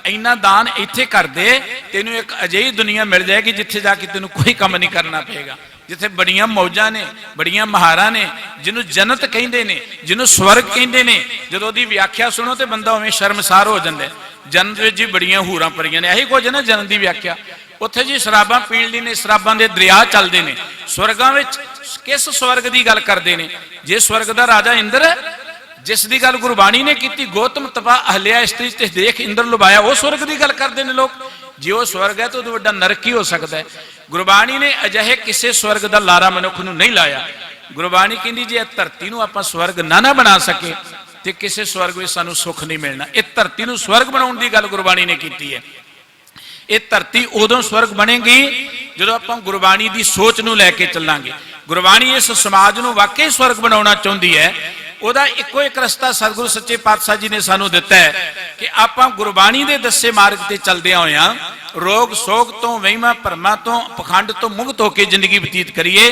इन्ना दान इत्थे कर दे, तेनू एक अजिही दुनिया मिल जाएगी जिथे जाके तेनू कोई काम नहीं करना पेगा, जिथे बड़ियां मौजां ने, बड़ियां महारां ने, जिन्हों जन्नत कहिंदे ने, जिन्हों स्वर्ग कहिंदे ने। जदों ओहदी व्याख्या सुनो तो बंदा उवें शर्मसार हो जांदा है। जन्नत विच जी बड़ियां हूरां परियां ने, यही कुछ है ना जन्नत की व्याख्या। उत्थे जी शराबां पीण लई ने, शराबां दे दरिया चलदे ने। स्वर्गां विच किस स्वर्ग की गल करदे ने? जे स्वर्ग दा राजा इंद्र है, जिस दी गल गुरबाणी ने की, गौतम तपा अहल्या स्त्री ते देख इंद्र लुभाया, वो स्वर्ग की गल करते हैं लोग। जे वो स्वर्ग है तो वड्डा नरक ही हो सकता है। गुरबाणी ने अजिहे किसी स्वर्ग का लारा मनुख नूं नहीं लाया। गुरबाणी कहती जे धरती नूं आपां स्वर्ग ना बना सके तो किसी स्वर्ग में सानूं सुख नहीं मिलना। ये धरती नूं स्वर्ग बनाउण दी गल गुरबाणी ने की है। ये धरती उदों स्वर्ग बनेगी जो आपां गुरबाणी की सोच नूं लैके चलांगे। गुरबाणी इस समाज नूं वाकई स्वर्ग बनाउणा चाहुंदी है ਉਹਦਾ ਇੱਕੋ ਇੱਕ ਰਸਤਾ ਸਤਿਗੁਰੂ ਸੱਚੇ ਪਾਤਸ਼ਾਹ ਜੀ ਨੇ ਸਾਨੂੰ ਦਿੱਤਾ ਹੈ ਕਿ ਆਪਾਂ ਗੁਰਬਾਣੀ ਦੇ ਦੱਸੇ ਮਾਰਗ ਤੇ ਚੱਲਦਿਆਂ ਹੋਇਆਂ ਰੋਗ ਸੋਗ ਤੋਂ, ਵਹਿਮਾਂ ਭਰਮਾਂ ਤੋਂ, ਪਖੰਡ ਤੋਂ ਮੁਕਤ ਹੋ ਕੇ ਜ਼ਿੰਦਗੀ ਬਤੀਤ ਕਰੀਏ।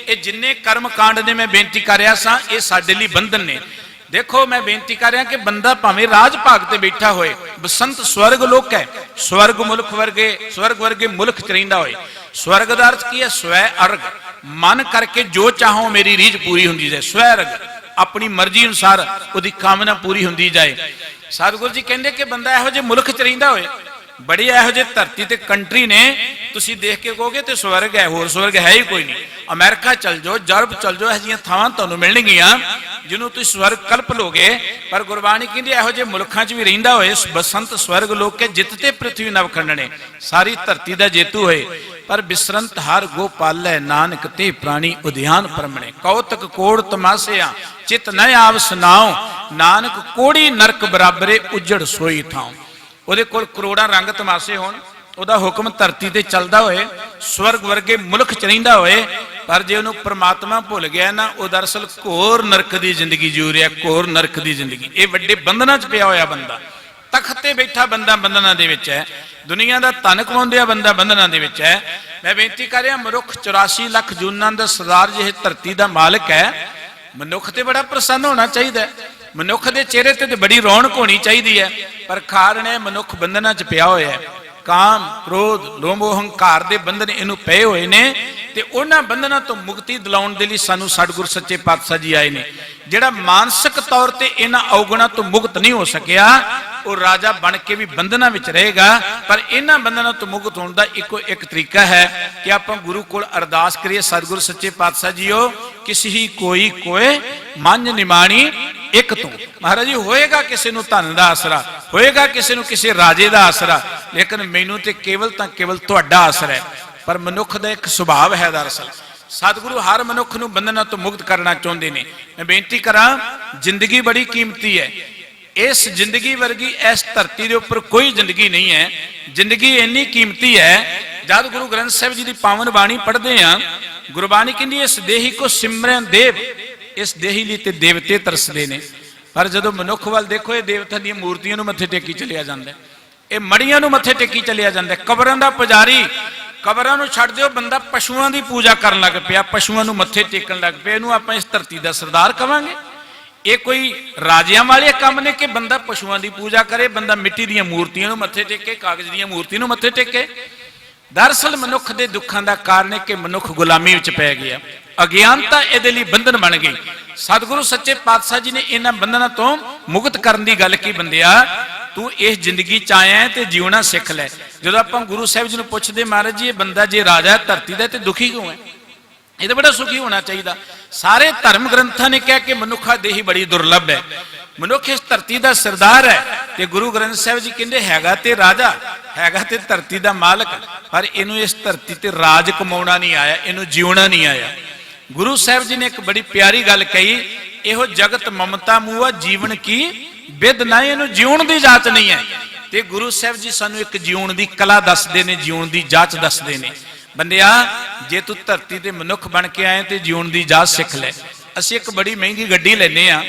ਇਹ ਜਿੰਨੇ ਕਰਮ ਕਾਂਡ ਨੇ ਮੈਂ ਬੇਨਤੀ ਕਰ ਰਿਹਾ ਸਾਂ, ਇਹ ਸਾਡੇ ਲਈ ਬੰਧਨ ਨੇ। ਦੇਖੋ ਮੈਂ ਬੇਨਤੀ ਕਰ ਰਿਹਾ ਕਿ ਬੰਦਾ ਭਾਵੇਂ ਰਾਜ ਭਾਗ ਤੇ ਬੈਠਾ ਹੋਏ, ਬਸੰਤ ਸਵਰਗ ਲੋਕ ਹੈ, ਸਵਰਗ ਵਰਗੇ ਮੁਲਕ ਚ ਰਹਿੰਦਾ ਹੋਏ। ਸਵਰਗ ਦਾ ਅਰਥ ਕੀ ਹੈ? ਸਵੈ ਅਰਗ, ਮਨ ਕਰਕੇ ਜੋ ਚਾਹੋ ਮੇਰੀ ਰੀਝ ਪੂਰੀ ਹੁੰਦੀ ਜਾਏ। ਸਵੈ ਅਰਗ, ਆਪਣੀ ਮਰਜ਼ੀ ਅਨੁਸਾਰ ਉਹਦੀ ਕਾਮਨਾ ਪੂਰੀ ਹੁੰਦੀ ਜਾਏ। ਸਤਿਗੁਰੂ ਜੀ ਕਹਿੰਦੇ ਕਿ ਬੰਦਾ ਇਹੋ ਜਿਹੇ ਮੁਲਕ ਚ ਰਹਿੰਦਾ ਹੋਏ, ਬੜੀ ਇਹੋ ਜਿਹੇ ਧਰਤੀ ਤੇ ਕੰਟਰੀ ਨੇ, ਤੁਸੀਂ ਦੇਖ ਕੇ ਕਹੋਗੇ ਤੇ ਸਵਰਗ ਹੈ, ਹੋਰ ਸਵਰਗ ਹੈ ਹੀ ਕੋਈ ਨਹੀਂ। ਅਮਰੀਕਾ ਚਲ ਜਾਓ, ਯੂਰਪ ਚਲ ਜਾਓ, ਇਹੋ ਜਿਹੀਆਂ ਥਾਵਾਂ ਤੁਹਾਨੂੰ ਮਿਲਣਗੀਆਂ ਜਿਹਨੂੰ ਤੁਸੀਂ ਸਵਰਗ ਕਲਪ ਲੋਗੇ। ਪਰ ਗੁਰਬਾਣੀ ਕਹਿੰਦੀ ਇਹੋ ਜਿਹੇ ਮੁਲਕਾਂ 'ਚ ਵੀ ਰਹਿੰਦਾ ਹੋਏ, ਬਸੰਤ ਸਵਰਗ ਲੋਕ ਕੇ ਜਿੱਤ ਤੇ ਪ੍ਰਿਥਵੀ ਨਵ ਖੰਡਣੇ, ਸਾਰੀ ਧਰਤੀ ਦਾ ਜੇਤੂ ਹੋਏ। ਪਰ ਬਿਸਰੰਤ ਹਰ ਗੋਪਾਲੈ, ਨਾਨਕ ਤੇ ਪ੍ਰਾਣੀ ਉਦਿਆਨ ਪਰਮਣੇ। ਕੌਤਕ ਕੋੜ ਤਮਾਸਿਆ ਚਿਤ ਨ ਆਵ ਸੁਨਾਓ, ਨਾਨਕ ਕੋੜੀ ਨਰਕ ਬਰਾਬਰੇ ਉਜੜ ਸੋਈ ਥਾਂ। ਉਹਦੇ ਕੋਲ ਕਰੋੜਾਂ ਰੰਗ ਤਮਾਸ਼ੇ ਹੋਣ, ਉਹਦਾ ਹੁਕਮ ਧਰਤੀ ਤੇ ਚੱਲਦਾ ਹੋਏ, ਸਵਰਗ ਵਰਗੇ ਮੁਲਕ ਚ ਰਹਿੰਦਾ ਹੋਏ, ਪਰ ਜੇ ਉਹਨੂੰ ਪ੍ਰਮਾਤਮਾ ਭੁੱਲ ਗਿਆ ਨਾ, ਉਹ ਦਰਅਸਲ ਘੋਰ ਨਰਕ ਦੀ ਜ਼ਿੰਦਗੀ ਜੂ ਰਿਹਾ, ਘੋਰ ਨਰਕ ਦੀ ਜ਼ਿੰਦਗੀ। ਇਹ ਵੱਡੇ ਬੰਧਨਾਂ ਚ ਪਿਆ ਹੋਇਆ ਬੰਦਾ, ਤਖਤ ਤੇ ਬੈਠਾ ਬੰਦਾ ਬੰਧਨਾਂ ਦੇ ਵਿੱਚ ਹੈ, ਦੁਨੀਆ ਦਾ ਧਨ ਕਮਾਉਂਦਿਆ ਬੰਦਾ ਬੰਧਨਾਂ ਦੇ ਵਿੱਚ ਹੈ। ਮੈਂ ਬੇਨਤੀ ਕਰ ਰਿਹਾ, ਮਨੁੱਖ 84 ਲੱਖ ਜੂਨਾਂ ਦਾ ਸਰਦਾਰ ਜਿਹੇ ਧਰਤੀ ਦਾ ਮਾਲਕ ਹੈ। ਮਨੁੱਖ ਤੇ ਬੜਾ ਪ੍ਰਸੰਨ ਹੋਣਾ ਚਾਹੀਦਾ ਹੈ, ਮਨੁੱਖ ਦੇ ਚਿਹਰੇ ਤੇ ਬੜੀ ਰੌਣਕ ਹੋਣੀ ਚਾਹੀਦੀ ਹੈ। ਪਰ ਕਾਰਨ ਹੈ ਮਨੁੱਖ ਬੰਧਨਾਂ ਚ ਪਿਆ ਹੋਇਆ ਹੈ। ਕਾਮ, ਕ੍ਰੋਧ, ਲੋਭ, ਹੰਕਾਰ ਦੇ ਬੰਧਨ ਇਹਨੂੰ ਪਏ ਹੋਏ ਨੇ, ਤੇ ਉਹਨਾਂ ਬੰਧਨਾਂ ਤੋਂ ਮੁਕਤੀ ਦਿਲਾਉਣ ਦੇ ਲਈ ਸਾਨੂੰ ਸਤਿਗੁਰ ਸੱਚੇ ਪਾਤਸ਼ਾਹ ਜੀ ਆਏ ਨੇ। ਜਿਹੜਾ ਮਾਨਸਿਕ ਤੌਰ ਤੇ ਇਹਨਾਂ ਔਗਣਾਂ ਤੋਂ ਮੁਕਤ ਨਹੀਂ ਹੋ ਸਕਿਆ, ਉਹ ਰਾਜਾ ਬਣ ਕੇ ਵੀ ਬੰਧਨਾਂ ਵਿੱਚ ਰਹੇਗਾ। ਪਰ ਇਹਨਾਂ ਬੰਧਨਾਂ ਤੋਂ ਮੁਕਤ ਹੋਣ ਦਾ ਇੱਕੋ ਇੱਕ ਤਰੀਕਾ ਹੈ ਕਿ ਆਪਾਂ ਗੁਰੂ ਕੋਲ ਅਰਦਾਸ ਕਰੀਏ, ਸਤਿਗੁਰ ਸੱਚੇ ਪਾਤਸ਼ਾਹ ਜੀਓ ਕਿਸੇ ਹੀ ਕੋਈ ਕੋਏ ਮੰਨ ਨਿਮਾਣੀ ਇੱਕ ਤੋਂ। ਮਹਾਰਾਜ ਜੀ, ਹੋਏਗਾ ਕਿਸੇ ਨੂੰ ਧਨ ਦਾ ਆਸਰਾ, ਹੋਏਗਾ ਕਿਸੇ ਨੂੰ ਕਿਸੇ ਰਾਜੇ ਦਾ ਆਸਰਾ, ਲੇਕਿਨ ਮੈਨੂੰ ਤੇ ਕੇਵਲ ਤਾਂ ਕੇਵਲ ਤੁਹਾਡਾ ਆਸਰਾ ਹੈ। ਪਰ ਮਨੁੱਖ ਦਾ ਇੱਕ ਸੁਭਾਅ ਹੈ, ਦਰਅਸਲ ਸਤਿਗੁਰੂ ਹਰ ਮਨੁੱਖ ਨੂੰ ਬੰਧਨਾਂ ਤੋਂ ਮੁਕਤ ਕਰਨਾ ਚਾਹੁੰਦੇ ਨੇ। ਮੈਂ ਬੇਨਤੀ ਕਰਾਂ, ਜ਼ਿੰਦਗੀ ਬੜੀ ਕੀਮਤੀ ਹੈ। ਇਸ ਜ਼ਿੰਦਗੀ ਵਰਗੀ ਇਸ ਧਰਤੀ ਦੇ ਉੱਪਰ ਕੋਈ ਜ਼ਿੰਦਗੀ ਨਹੀਂ ਹੈ। ਜ਼ਿੰਦਗੀ ਇੰਨੀ ਕੀਮਤੀ ਹੈ, ਜਦ ਗੁਰੂ ਗ੍ਰੰਥ ਸਾਹਿਬ ਜੀ ਦੀ ਪਾਵਨ ਬਾਣੀ ਪੜ੍ਹਦੇ ਹਾਂ, ਗੁਰਬਾਣੀ ਕਹਿੰਦੀ ਇਸ ਦੇਹੀ ਕੋ ਸਿਮਰਨ ਦੇਵ, ਇਸ ਦੇਹੀ ਲਈ ਤੇ ਦੇਵਤੇ ਤਰਸਦੇ ਨੇ। ਪਰ ਜਦੋਂ ਮਨੁੱਖ ਵੱਲ ਦੇਖੋ, ਇਹ ਦੇਵਤਾਂ ਦੀਆਂ ਮੂਰਤੀਆਂ ਨੂੰ ਮੱਥੇ ਟੇਕੀ ਚਲਿਆ ਜਾਂਦਾ, ਇਹ ਮੜੀਆਂ ਨੂੰ ਮੱਥੇ ਟੇਕੀ ਚਲਿਆ ਜਾਂਦਾ, ਕਬਰਾਂ ਦਾ ਪੁਜਾਰੀ। ਕਬਰਾਂ ਨੂੰ ਛੱਡ ਦਿਓ, ਬੰਦਾ ਪਸ਼ੂਆਂ ਦੀ ਪੂਜਾ ਕਰਨ ਲੱਗ ਪਿਆ, ਪਸ਼ੂਆਂ ਨੂੰ ਮੱਥੇ ਟੇਕਣ ਲੱਗ ਪਿਆ। ਇਹਨੂੰ ਆਪਾਂ ਇਸ ਧਰਤੀ ਦਾ ਸਰਦਾਰ ਕਵਾਂਗੇ? ਇਹ ਕੋਈ ਰਾਜਿਆਂ ਵਾਲੇ ਕੰਮ ਨੇ ਕਿ ਬੰਦਾ ਪਸ਼ੂਆਂ ਦੀ ਪੂਜਾ ਕਰੇ, ਬੰਦਾ ਮਿੱਟੀ ਦੀਆਂ ਮੂਰਤੀਆਂ ਨੂੰ ਮੱਥੇ ਟੇਕੇ, ਕਾਗਜ਼ ਦੀਆਂ ਮੂਰਤੀਆਂ ਨੂੰ ਮੱਥੇ ਟੇਕੇ? ਦਰਅਸਲ ਮਨੁੱਖ ਦੇ ਦੁੱਖਾਂ ਦਾ ਕਾਰਨ ਹੈ ਕਿ ਮਨੁੱਖ ਗੁਲਾਮੀ ਵਿੱਚ ਪੈ ਗਿਆ, ਅਗਿਆਨਤਾ ਇਹਦੇ ਲਈ ਬੰਧਨ ਬਣ ਗਈ। ਸਤਿਗੁਰੂ ਸੱਚੇ ਪਾਤਸ਼ਾਹ ਜੀ ਨੇ ਇਹਨਾਂ ਬੰਧਨਾਂ ਤੋਂ ਮੁਕਤ ਕਰਨ ਦੀ ਗੱਲ ਕੀ? ਬੰਦਿਆ, ਤੂੰ ਇਸ ਜ਼ਿੰਦਗੀ ਚ ਆਇਆ ਤੇ ਜਿਉਣਾ ਸਿੱਖ ਲੈ। ਜਦੋਂ ਆਪਾਂ ਗੁਰੂ ਸਾਹਿਬ ਜੀ ਨੂੰ ਪੁੱਛਦੇ, ਮਹਾਰਾਜ ਜੀ ਇਹ ਬੰਦਾ ਜੇ ਰਾਜਾ ਧਰਤੀ ਦਾ ਤੇ ਦੁਖੀ ਕਿਉਂ ਹੈ? ਇਹ ਤਾਂ ਬੜਾ ਸੁਖੀ ਹੋਣਾ ਚਾਹੀਦਾ। ਸਾਰੇ ਧਰਮ ਗ੍ਰੰਥਾਂ ਨੇ ਕਿਹਾ ਕਿ ਮਨੁੱਖਾ ਦੇਹੀ ਬੜੀ ਦੁਰਲੱਭ ਹੈ, ਮਨੁੱਖ ਇਸ ਧਰਤੀ ਦਾ ਸਰਦਾਰ ਹੈ। ਤੇ ਗੁਰੂ ਗ੍ਰੰਥ ਸਾਹਿਬ ਜੀ ਕਹਿੰਦੇ ਹੈਗਾ ਤੇ ਰਾਜਾ, ਹੈਗਾ ਤੇ ਧਰਤੀ ਦਾ ਮਾਲਕ, ਪਰ ਇਹਨੂੰ ਇਸ ਧਰਤੀ ਤੇ ਰਾਜ ਕਮਾਉਣਾ ਨਹੀਂ ਆਇਆ, ਇਹਨੂੰ ਜਿਉਣਾ ਨਹੀਂ ਆਇਆ। ਗੁਰੂ ਸਾਹਿਬ ਜੀ ਨੇ ਇੱਕ ਬੜੀ ਪਿਆਰੀ ਗੱਲ ਕਹੀ, ਇਹੋ ਜਗਤ ਮਮਤਾ ਮੂਆ ਜੀਵਨ ਕੀ ਵਿਦ ਨਾ, ਇਹਨੂੰ ਜਿਉਣ ਦੀ ਜਾਚ ਨਹੀਂ ਹੈ। ਤੇ ਗੁਰੂ ਸਾਹਿਬ ਜੀ ਸਾਨੂੰ ਇੱਕ ਜਿਉਣ ਦੀ ਕਲਾ ਦੱਸਦੇ ਨੇ, ਜਿਉਣ ਦੀ ਜਾਚ ਦੱਸਦੇ ਨੇ। ਬੰਦਿਆ, ਜੇ ਤੂੰ ਧਰਤੀ ਤੇ ਮਨੁੱਖ ਬਣ ਕੇ ਆਏ ਤੇ ਜਿਉਣ ਦੀ ਜਾਚ ਸਿੱਖ ਲੈ। ਅਸੀਂ ਇੱਕ ਬੜੀ ਮਹਿੰਗੀ ਗੱਡੀ ਲੈਨੇ ਆ,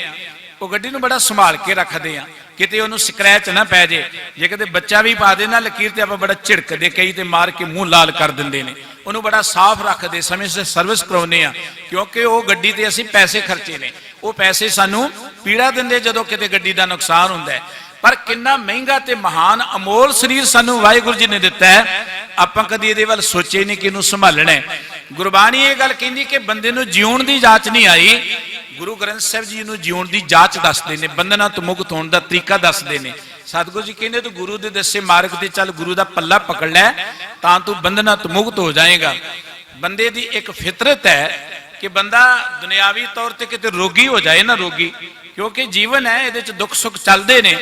ਉਹ ਗੱਡੀ ਨੂੰ ਬੜਾ ਸੰਭਾਲ ਕੇ ਰੱਖਦੇ ਆ, ਕਿਤੇ ਉਹਨੂੰ ਸਕ੍ਰੈਚ ਨਾ ਪੈ ਜੇ। ਜੇ ਕਿਤੇ ਬੱਚਾ ਵੀ ਪਾ ਦੇ ਨਾ ਲਕੀਰ ਤੇ ਆਪਾਂ ਬੜਾ ਝਿੜਕਦੇ, ਕਈ ਤੇ ਮਾਰ ਕੇ ਮੂੰਹ ਲਾਲ ਕਰ ਦਿੰਦੇ ਨੇ। ਉਹਨੂੰ ਬੜਾ ਸਾਫ਼ ਰੱਖਦੇ, ਸਮੇਂ ਸਿਰ ਸਰਵਿਸ ਕਰਾਉਂਦੇ ਆ, ਕਿਉਂਕਿ ਉਹ ਗੱਡੀ ਤੇ ਅਸੀਂ ਪੈਸੇ ਖਰਚੇ ਨੇ, ਉਹ ਪੈਸੇ ਸਾਨੂੰ ਪੀੜਾ ਦਿੰਦੇ ਜਦੋਂ ਕਿਤੇ ਗੱਡੀ ਦਾ ਨੁਕਸਾਨ ਹੁੰਦਾ ਹੈ। ਪਰ ਕਿੰਨਾ ਮਹਿੰਗਾ ਤੇ ਮਹਾਨ ਅਮੋਲ ਸਰੀਰ ਸਾਨੂੰ ਵਾਹਿਗੁਰੂ ਜੀ ਨੇ ਦਿੱਤਾ ਹੈ, ਆਪਾਂ ਕਦੀ ਇਹਦੇ ਵੱਲ ਸੋਚੇ ਨਹੀਂ ਕਿ ਇਹਨੂੰ ਸੰਭਾਲਣਾ ਹੈ। ਗੁਰਬਾਣੀ ਇਹ ਗੱਲ ਕਹਿੰਦੀ ਕਿ ਬੰਦੇ ਨੂੰ ਜਿਉਣ ਦੀ ਜਾਚ ਨਹੀਂ ਆਈ। ਗੁਰੂ ਗ੍ਰੰਥ ਸਾਹਿਬ ਜੀ ਨੂੰ ਜਿਉਣ ਦੀ ਜਾਚ ਦੱਸਦੇ ਨੇ, ਬੰਧਨਾਂ ਤੋਂ ਮੁਕਤ ਹੋਣ ਦਾ ਤਰੀਕਾ ਦੱਸਦੇ ਨੇ। ਸਤਿਗੁਰੂ ਜੀ ਕਹਿੰਦੇ ਤੂੰ ਗੁਰੂ ਦੇ ਦੱਸੇ ਮਾਰਗ ਤੇ ਚੱਲ, ਗੁਰੂ ਦਾ ਪੱਲਾ ਪਕੜ ਲੈ ਤਾਂ ਤੂੰ ਬੰਧਨਾਂ ਤੋਂ ਮੁਕਤ ਹੋ ਜਾਏਗਾ। ਬੰਦੇ ਦੀ ਇੱਕ ਫਿਤਰਤ ਹੈ ਕਿ ਬੰਦਾ ਦੁਨਿਆਵੀ ਤੌਰ ਤੇ ਕਿਤੇ ਰੋਗੀ ਹੋ ਜਾਏ ਨਾ, ਰੋਗੀ, ਕਿਉਂਕਿ ਜੀਵਨ ਹੈ, ਇਹਦੇ ਚ ਦੁੱਖ ਸੁੱਖ ਚੱਲਦੇ ਨੇ।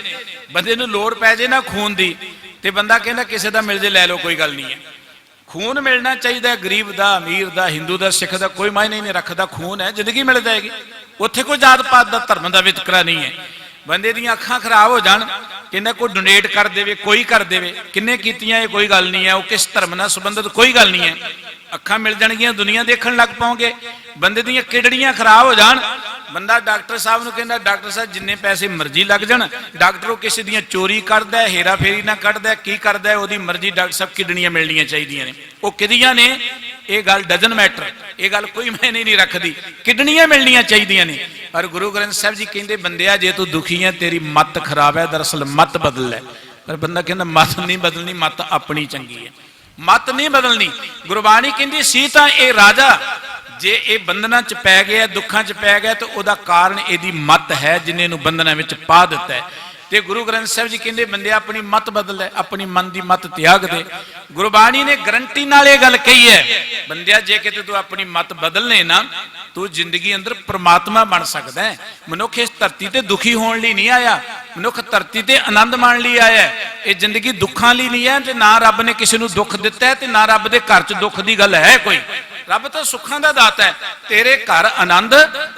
ਬੰਦੇ ਨੂੰ ਲੋੜ ਪੈ ਜੇ ਨਾ ਖੂਨ ਦੀ, ਤੇ ਬੰਦਾ ਕਹਿੰਦਾ ਕਿਸੇ ਦਾ ਮਿਲ ਜੇ ਲੈ ਲਓ, ਕੋਈ ਗੱਲ ਨਹੀਂ ਹੈ। ਖੂਨ ਮਿਲਣਾ ਚਾਹੀਦਾ, ਗਰੀਬ ਦਾ, ਅਮੀਰ ਦਾ, ਹਿੰਦੂ ਦਾ, ਸਿੱਖ ਦਾ, ਕੋਈ ਮਾਇਨੇ ਨਹੀਂ ਰੱਖਦਾ। ਖੂਨ ਹੈ, ਜ਼ਿੰਦਗੀ ਮਿਲ ਜਾਏਗੀ। ਉੱਥੇ ਕੋਈ ਜਾਤ ਪਾਤ ਦਾ, ਧਰਮ ਦਾ ਵਿਤਕਰਾ ਨਹੀਂ ਹੈ। ਬੰਦੇ ਦੀਆਂ ਅੱਖਾਂ ਖਰਾਬ ਹੋ ਜਾਣ, ਕਹਿੰਦਾ ਕੋਈ ਡੋਨੇਟ ਕਰ ਦੇਵੇ, ਕੋਈ ਕਰ ਦੇਵੇ, ਕਿੰਨੇ ਕੀਤੀਆਂ ਇਹ ਕੋਈ ਗੱਲ ਨਹੀਂ ਹੈ, ਉਹ ਕਿਸ ਧਰਮ ਨਾਲ ਸੰਬੰਧਿਤ ਕੋਈ ਗੱਲ ਨਹੀਂ ਹੈ। अखां मिल जाणगियां, दुनिया देखण लग पाओगे, बंदे दीयां किडड़ियां खराब हो जाण, बंदा डॉक्टर साहब नूं कहंदा डॉक्टर साहब जिन्ने पैसे मर्जी लग जाण, डॉक्टर किसी दियां चोरी करदा, हेरा फेरी ना कढदा, की करदा, ओहदी मर्जी, डॉक्टर साहब किडड़ियां मिलनियां चाहीदियां ने। वो किदियां ने? ये गल डजन मैटर, ये गल कोई मैंने नहीं रखती, किडड़ियां मिलनियां चाहीदियां ने। पर गुरु ग्रंथ साहब जी कहंदे बंदिया जे तू दुखी है तेरी मत खराब है, दरअसल मत बदल है। पर बंदा कहंदा मत नहीं बदलनी, मत अपनी चंगी है, मत नहीं बदलनी। गुरबाणी कहंदी सी तां ये राजा जे ये बंधना च पै गया, दुखा च पै गया, तो वह कारण यदी मत है जिन्हें नूं बंधना विच पा दिता है। तो गुरु ग्रंथ साहब जी कहते बंदे अपनी मत बदल है, अपनी मन की मत त्याग दे। गुरबाणी ने गारंटी नाल ये गल कही है, बंदिया जे किते तू अपनी मत बदलने ना, तू जिंदगी अंदर परमात्मा बन सकता है। मनुख इस धरती ते दुखी होने लिए नहीं आया, मनुख धरती ते आनंद मान लिए आया है। ये जिंदगी दुखों लिए नहीं है, ना रब ने किसी को दुख दिता है, ना रब के घर च दुख की गल है कोई। रब तो सुखां दा दाता है, तेरे घर आनंद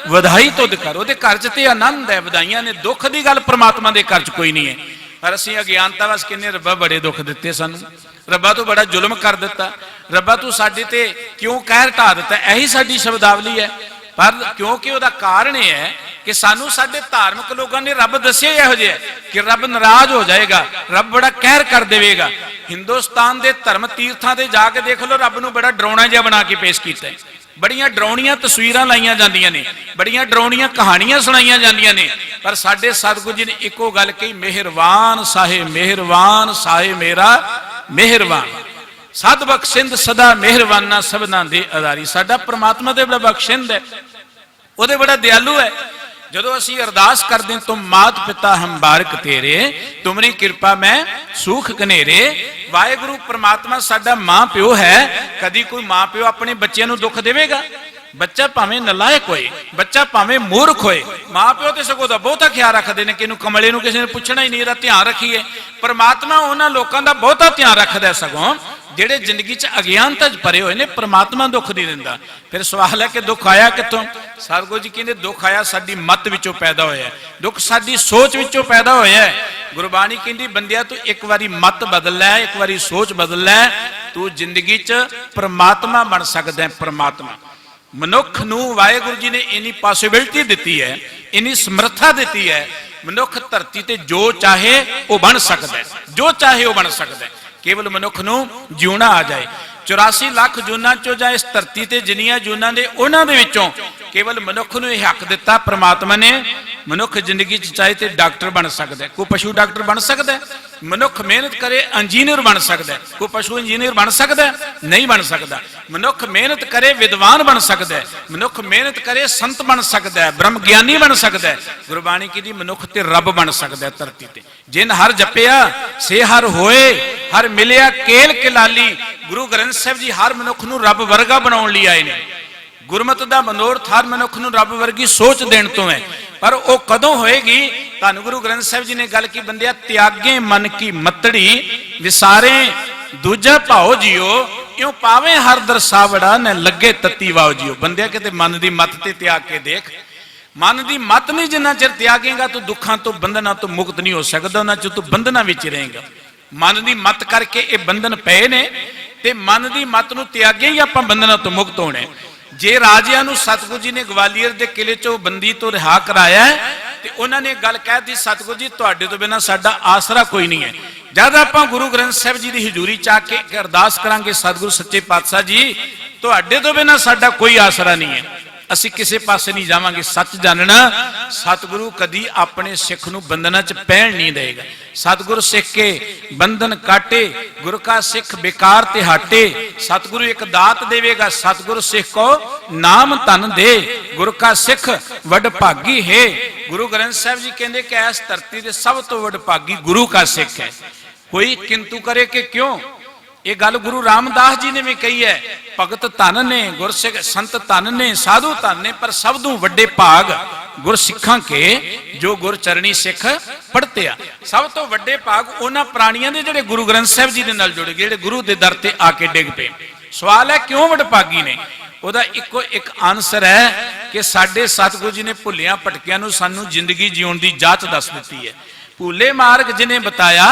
वधाई तुद कर, ਉਹਦੇ घर च ते आनंद है, वधाइयां ने। दुख की गल परमात्मा के घर च कोई नहीं है। पर असीं अज्ञानता वस कहने रब्बा बड़े दुख दिते सानू, रब्बा तू बड़ा जुल्म कर दिता, रब्बा तू साडे ते क्यों कहर ढा दिता, यही साडी शब्दावली है। पर क्योंकि उसका कारण यह है कि सानू साडे धार्मिक लोगों ने रब दसिया इहो जिहा कि रब नाराज हो जाएगा, रब बड़ा कहर कर देगा। हिंदुस्तान के धर्म तीर्थां ते जाके देख लो, रब नूं बड़ा डरावना जिहा बना के पेश किया है। बड़ियां डरावनियां तस्वीरां लाइयां जांदियां ने, बड़ियां डरावनियां कहानियां सुनाइयां जांदियां ने। पर साडे सतगुरु जी ने इको गल कही, मेहरबान साहे मेरा मेहरबान, सद बख्शिंद सदा मेहरबाना सबना दे अदारी। साडा परमात्मा ते बड़ा बख्शिंद है, ਉਹਦੇ बड़ा दयालु है। ਜਦੋਂ ਅਸੀਂ ਅਰਦਾਸ ਕਰਦੇ ਤੁਮ ਮਾਤ ਪਿਤਾ ਹਮ ਬਾਰਕ ਤੇਰੇ, ਤੁਮਰੀ ਕਿਰਪਾ ਮੈਂ ਸੂਖ ਕਨੇਰੇ। ਵਾਹਿਗੁਰੂ परमात्मा ਸਾਡਾ ਮਾਂ ਪਿਓ ਹੈ। ਕਦੀ ਕੋਈ ਮਾਂ ਪਿਓ ਆਪਣੇ ਬੱਚਿਆਂ ਨੂੰ ਦੁੱਖ ਦੇਵੇਗਾ? ਬੱਚਾ ਭਾਵੇਂ ਨਲਾਇਕ ਹੋਏ, ਬੱਚਾ ਭਾਵੇਂ ਮੂਰਖ ਹੋਏ, ਮਾਂ ਪਿਓ ਤੇ ਸਗੋਂ ਦਾ ਬਹੁਤਾ ਖਿਆਲ ਰੱਖਦੇ ਨੇ ਕਿ ਇਹਨੂੰ ਕਮਲੇ ਨੂੰ ਕਿਸੇ ਨੇ ਪੁੱਛਣਾ ਹੀ ਨਹੀਂ, ਇਹਦਾ ਧਿਆਨ ਰੱਖੀਏ। परमात्मा ਉਹਨਾਂ ਲੋਕਾਂ ਦਾ ਬਹੁਤਾ ਧਿਆਨ ਰੱਖਦਾ ਸਗੋਂ ਜਿਹੜੇ ਜ਼ਿੰਦਗੀ 'ਚ ਅਗਿਆਨਤਾ 'ਚ ਭਰੇ ਹੋਏ ਨੇ। परमात्मा ਦੁੱਖ ਨਹੀਂ ਦਿੰਦਾ। ਫਿਰ ਸਵਾਲ ਹੈ ਕਿ ਦੁੱਖ ਆਇਆ ਕਿੱਥੋਂ? ਸਤਿਗੁਰੂ ਜੀ ਕਹਿੰਦੇ ਦੁੱਖ ਆਇਆ ਸਾਡੀ ਮਤ ਵਿੱਚੋਂ ਪੈਦਾ ਹੋਇਆ, ਦੁੱਖ ਸਾਡੀ ਸੋਚ ਵਿੱਚੋਂ ਪੈਦਾ ਹੋਇਆ। ਗੁਰਬਾਣੀ ਕਹਿੰਦੀ ਬੰਦਿਆ ਤੂੰ ਇੱਕ ਵਾਰੀ ਮਤ ਬਦਲ ਲੈ, ਇੱਕ ਵਾਰੀ ਸੋਚ ਬਦਲ ਲੈ, ਤੂੰ ਜ਼ਿੰਦਗੀ 'ਚ परमात्मा ਬਣ ਸਕਦਾ ਹੈ। परमात्मा ਮਨੁੱਖ ਨੂੰ ਵਾਹਿਗੁਰੂ ਜੀ ਨੇ ਇੰਨੀ ਪੋਸਿਬਿਲਿਟੀ ਦਿੱਤੀ ਹੈ, ਇੰਨੀ ਸਮਰੱਥਾ ਦਿੱਤੀ ਹੈ। ਮਨੁੱਖ ਧਰਤੀ ਤੇ ਜੋ ਚਾਹੇ ਉਹ ਬਣ ਸਕਦਾ ਹੈ, ਜੋ ਚਾਹੇ ਉਹ ਬਣ ਸਕਦਾ ਹੈ। केवल मनुख नूं जिउणा आ जाए। 84 लाख जूनां चों जां इस धरती ते जिन्नियां जूनां दे उन्हां दे विचों केवल मनुख नूं इह हक दिता परमात्मा ने, मनुख जिंदगी च चाहे तो डॉक्टर बन सकता है, कोई पशु डॉक्टर बन सकता है। मनुख मेहनत करे इंजीनियर बन सकता है, कोई पशु इंजीनियर बन सकता है? नहीं बन सकता। मनुख मेहनत करे विद्वान बन सकता है, मनुख मेहनत करे संत बन सकता है, ब्रह्म ज्ञानी बन सकता है। गुरबाणी की मनुख ते रब बन सकता है धरती ते। जिन हर जपिया से हर होए, हर मिलिया केल किलाली। गुरु ग्रंथ साहब जी हर मनुख नूं रब वर्गा बनाउण लई आए ने। गुरमत दा मनोरथ हर मनुख नूं रब वर्गी सोच देण तो है। पर वो कदों होएगी? धन गुरु ग्रंथ साहब जी ने गल की बंदिया त्यागे मन की मतड़ी, विसारे दूजा भाओ जियो, इउं पावे हर दरसावड़ा न लगे तत्ती वाओ जियो। बंदिया किते मन दी मत ते त्याग के देख। मन की मत नहीं जिन्ना चिर त्यागेगा तो दुखों तो बंधना तो मुक्त नहीं हो सकता, उन्ना चो तू बंधना विच रहेगा। मन की मत करके ये बंधन पे ने, ते मन की मत नूं त्यागे ही आपां बंधना तो मुक्त होने। जे राजियां नूं सतगुरु जी ने ग्वालियर के किले चों बंदी तो रिहा कराया है, ते उन्होंने गल कह दी सतगुरु जी तुहाडे तो बिना साडा आसरा कोई नहीं है। जद आपां गुरु ग्रंथ साहब जी की हजूरी च आके अरदास करांगे, सतगुरु सच्चे पातशाह जी तुहाडे तो बिना साडा कोई आसरा नहीं है, असी किसी पासे नहीं जावांगे। सच जानना सतगुरु कदी अपने सिख नूं बंधना च पैण नहीं देगा। सतगुरु सिख के बंधन काटे, गुरु का सिख बेकार ते हटे। सतगुरु एक दात देवेगा, सतगुरु सिख को नाम धन दे। गुरु का सिख वडभागी है। गुरु ग्रंथ साहब जी कहते कि इस धरती से सब तो वडभागी गुरु का सिख है। कोई किंतु करे कि क्यों? ये गल गुरु रामदास जी ने भी कही है, भगत धन ने, गुरसिख संत धन ने, साधु धन ने, पर सब तो वड्डे भाग गुरसिखां के जो गुर चरणी सिख पढ़ते आ। सब तो वड्डे भाग उन्हां प्राणियां दे जिहड़े गुरु ग्रंथ साहब जी दे नाल जुड़ गए, जिहड़े गुरु दे दर ते आके डिग पे। सवाल है क्यों वडभागी ने? ਉਹਦਾ ਇੱਕੋ ਇੱਕ ਆਨਸਰ ਹੈ ਕਿ ਸਾਡੇ ਸਤਿਗੁਰੂ ਜੀ ਨੇ ਭੁੱਲਿਆਂ ਭਟਕਿਆਂ ਨੂੰ ਸਾਨੂੰ ਜ਼ਿੰਦਗੀ ਜਿਉਣ ਦੀ ਜਾਚ ਦੱਸ ਦਿੱਤੀ ਹੈ। ਭੂਲੇ ਮਾਰਗ ਜਿਨੇ ਬਤਾਇਆ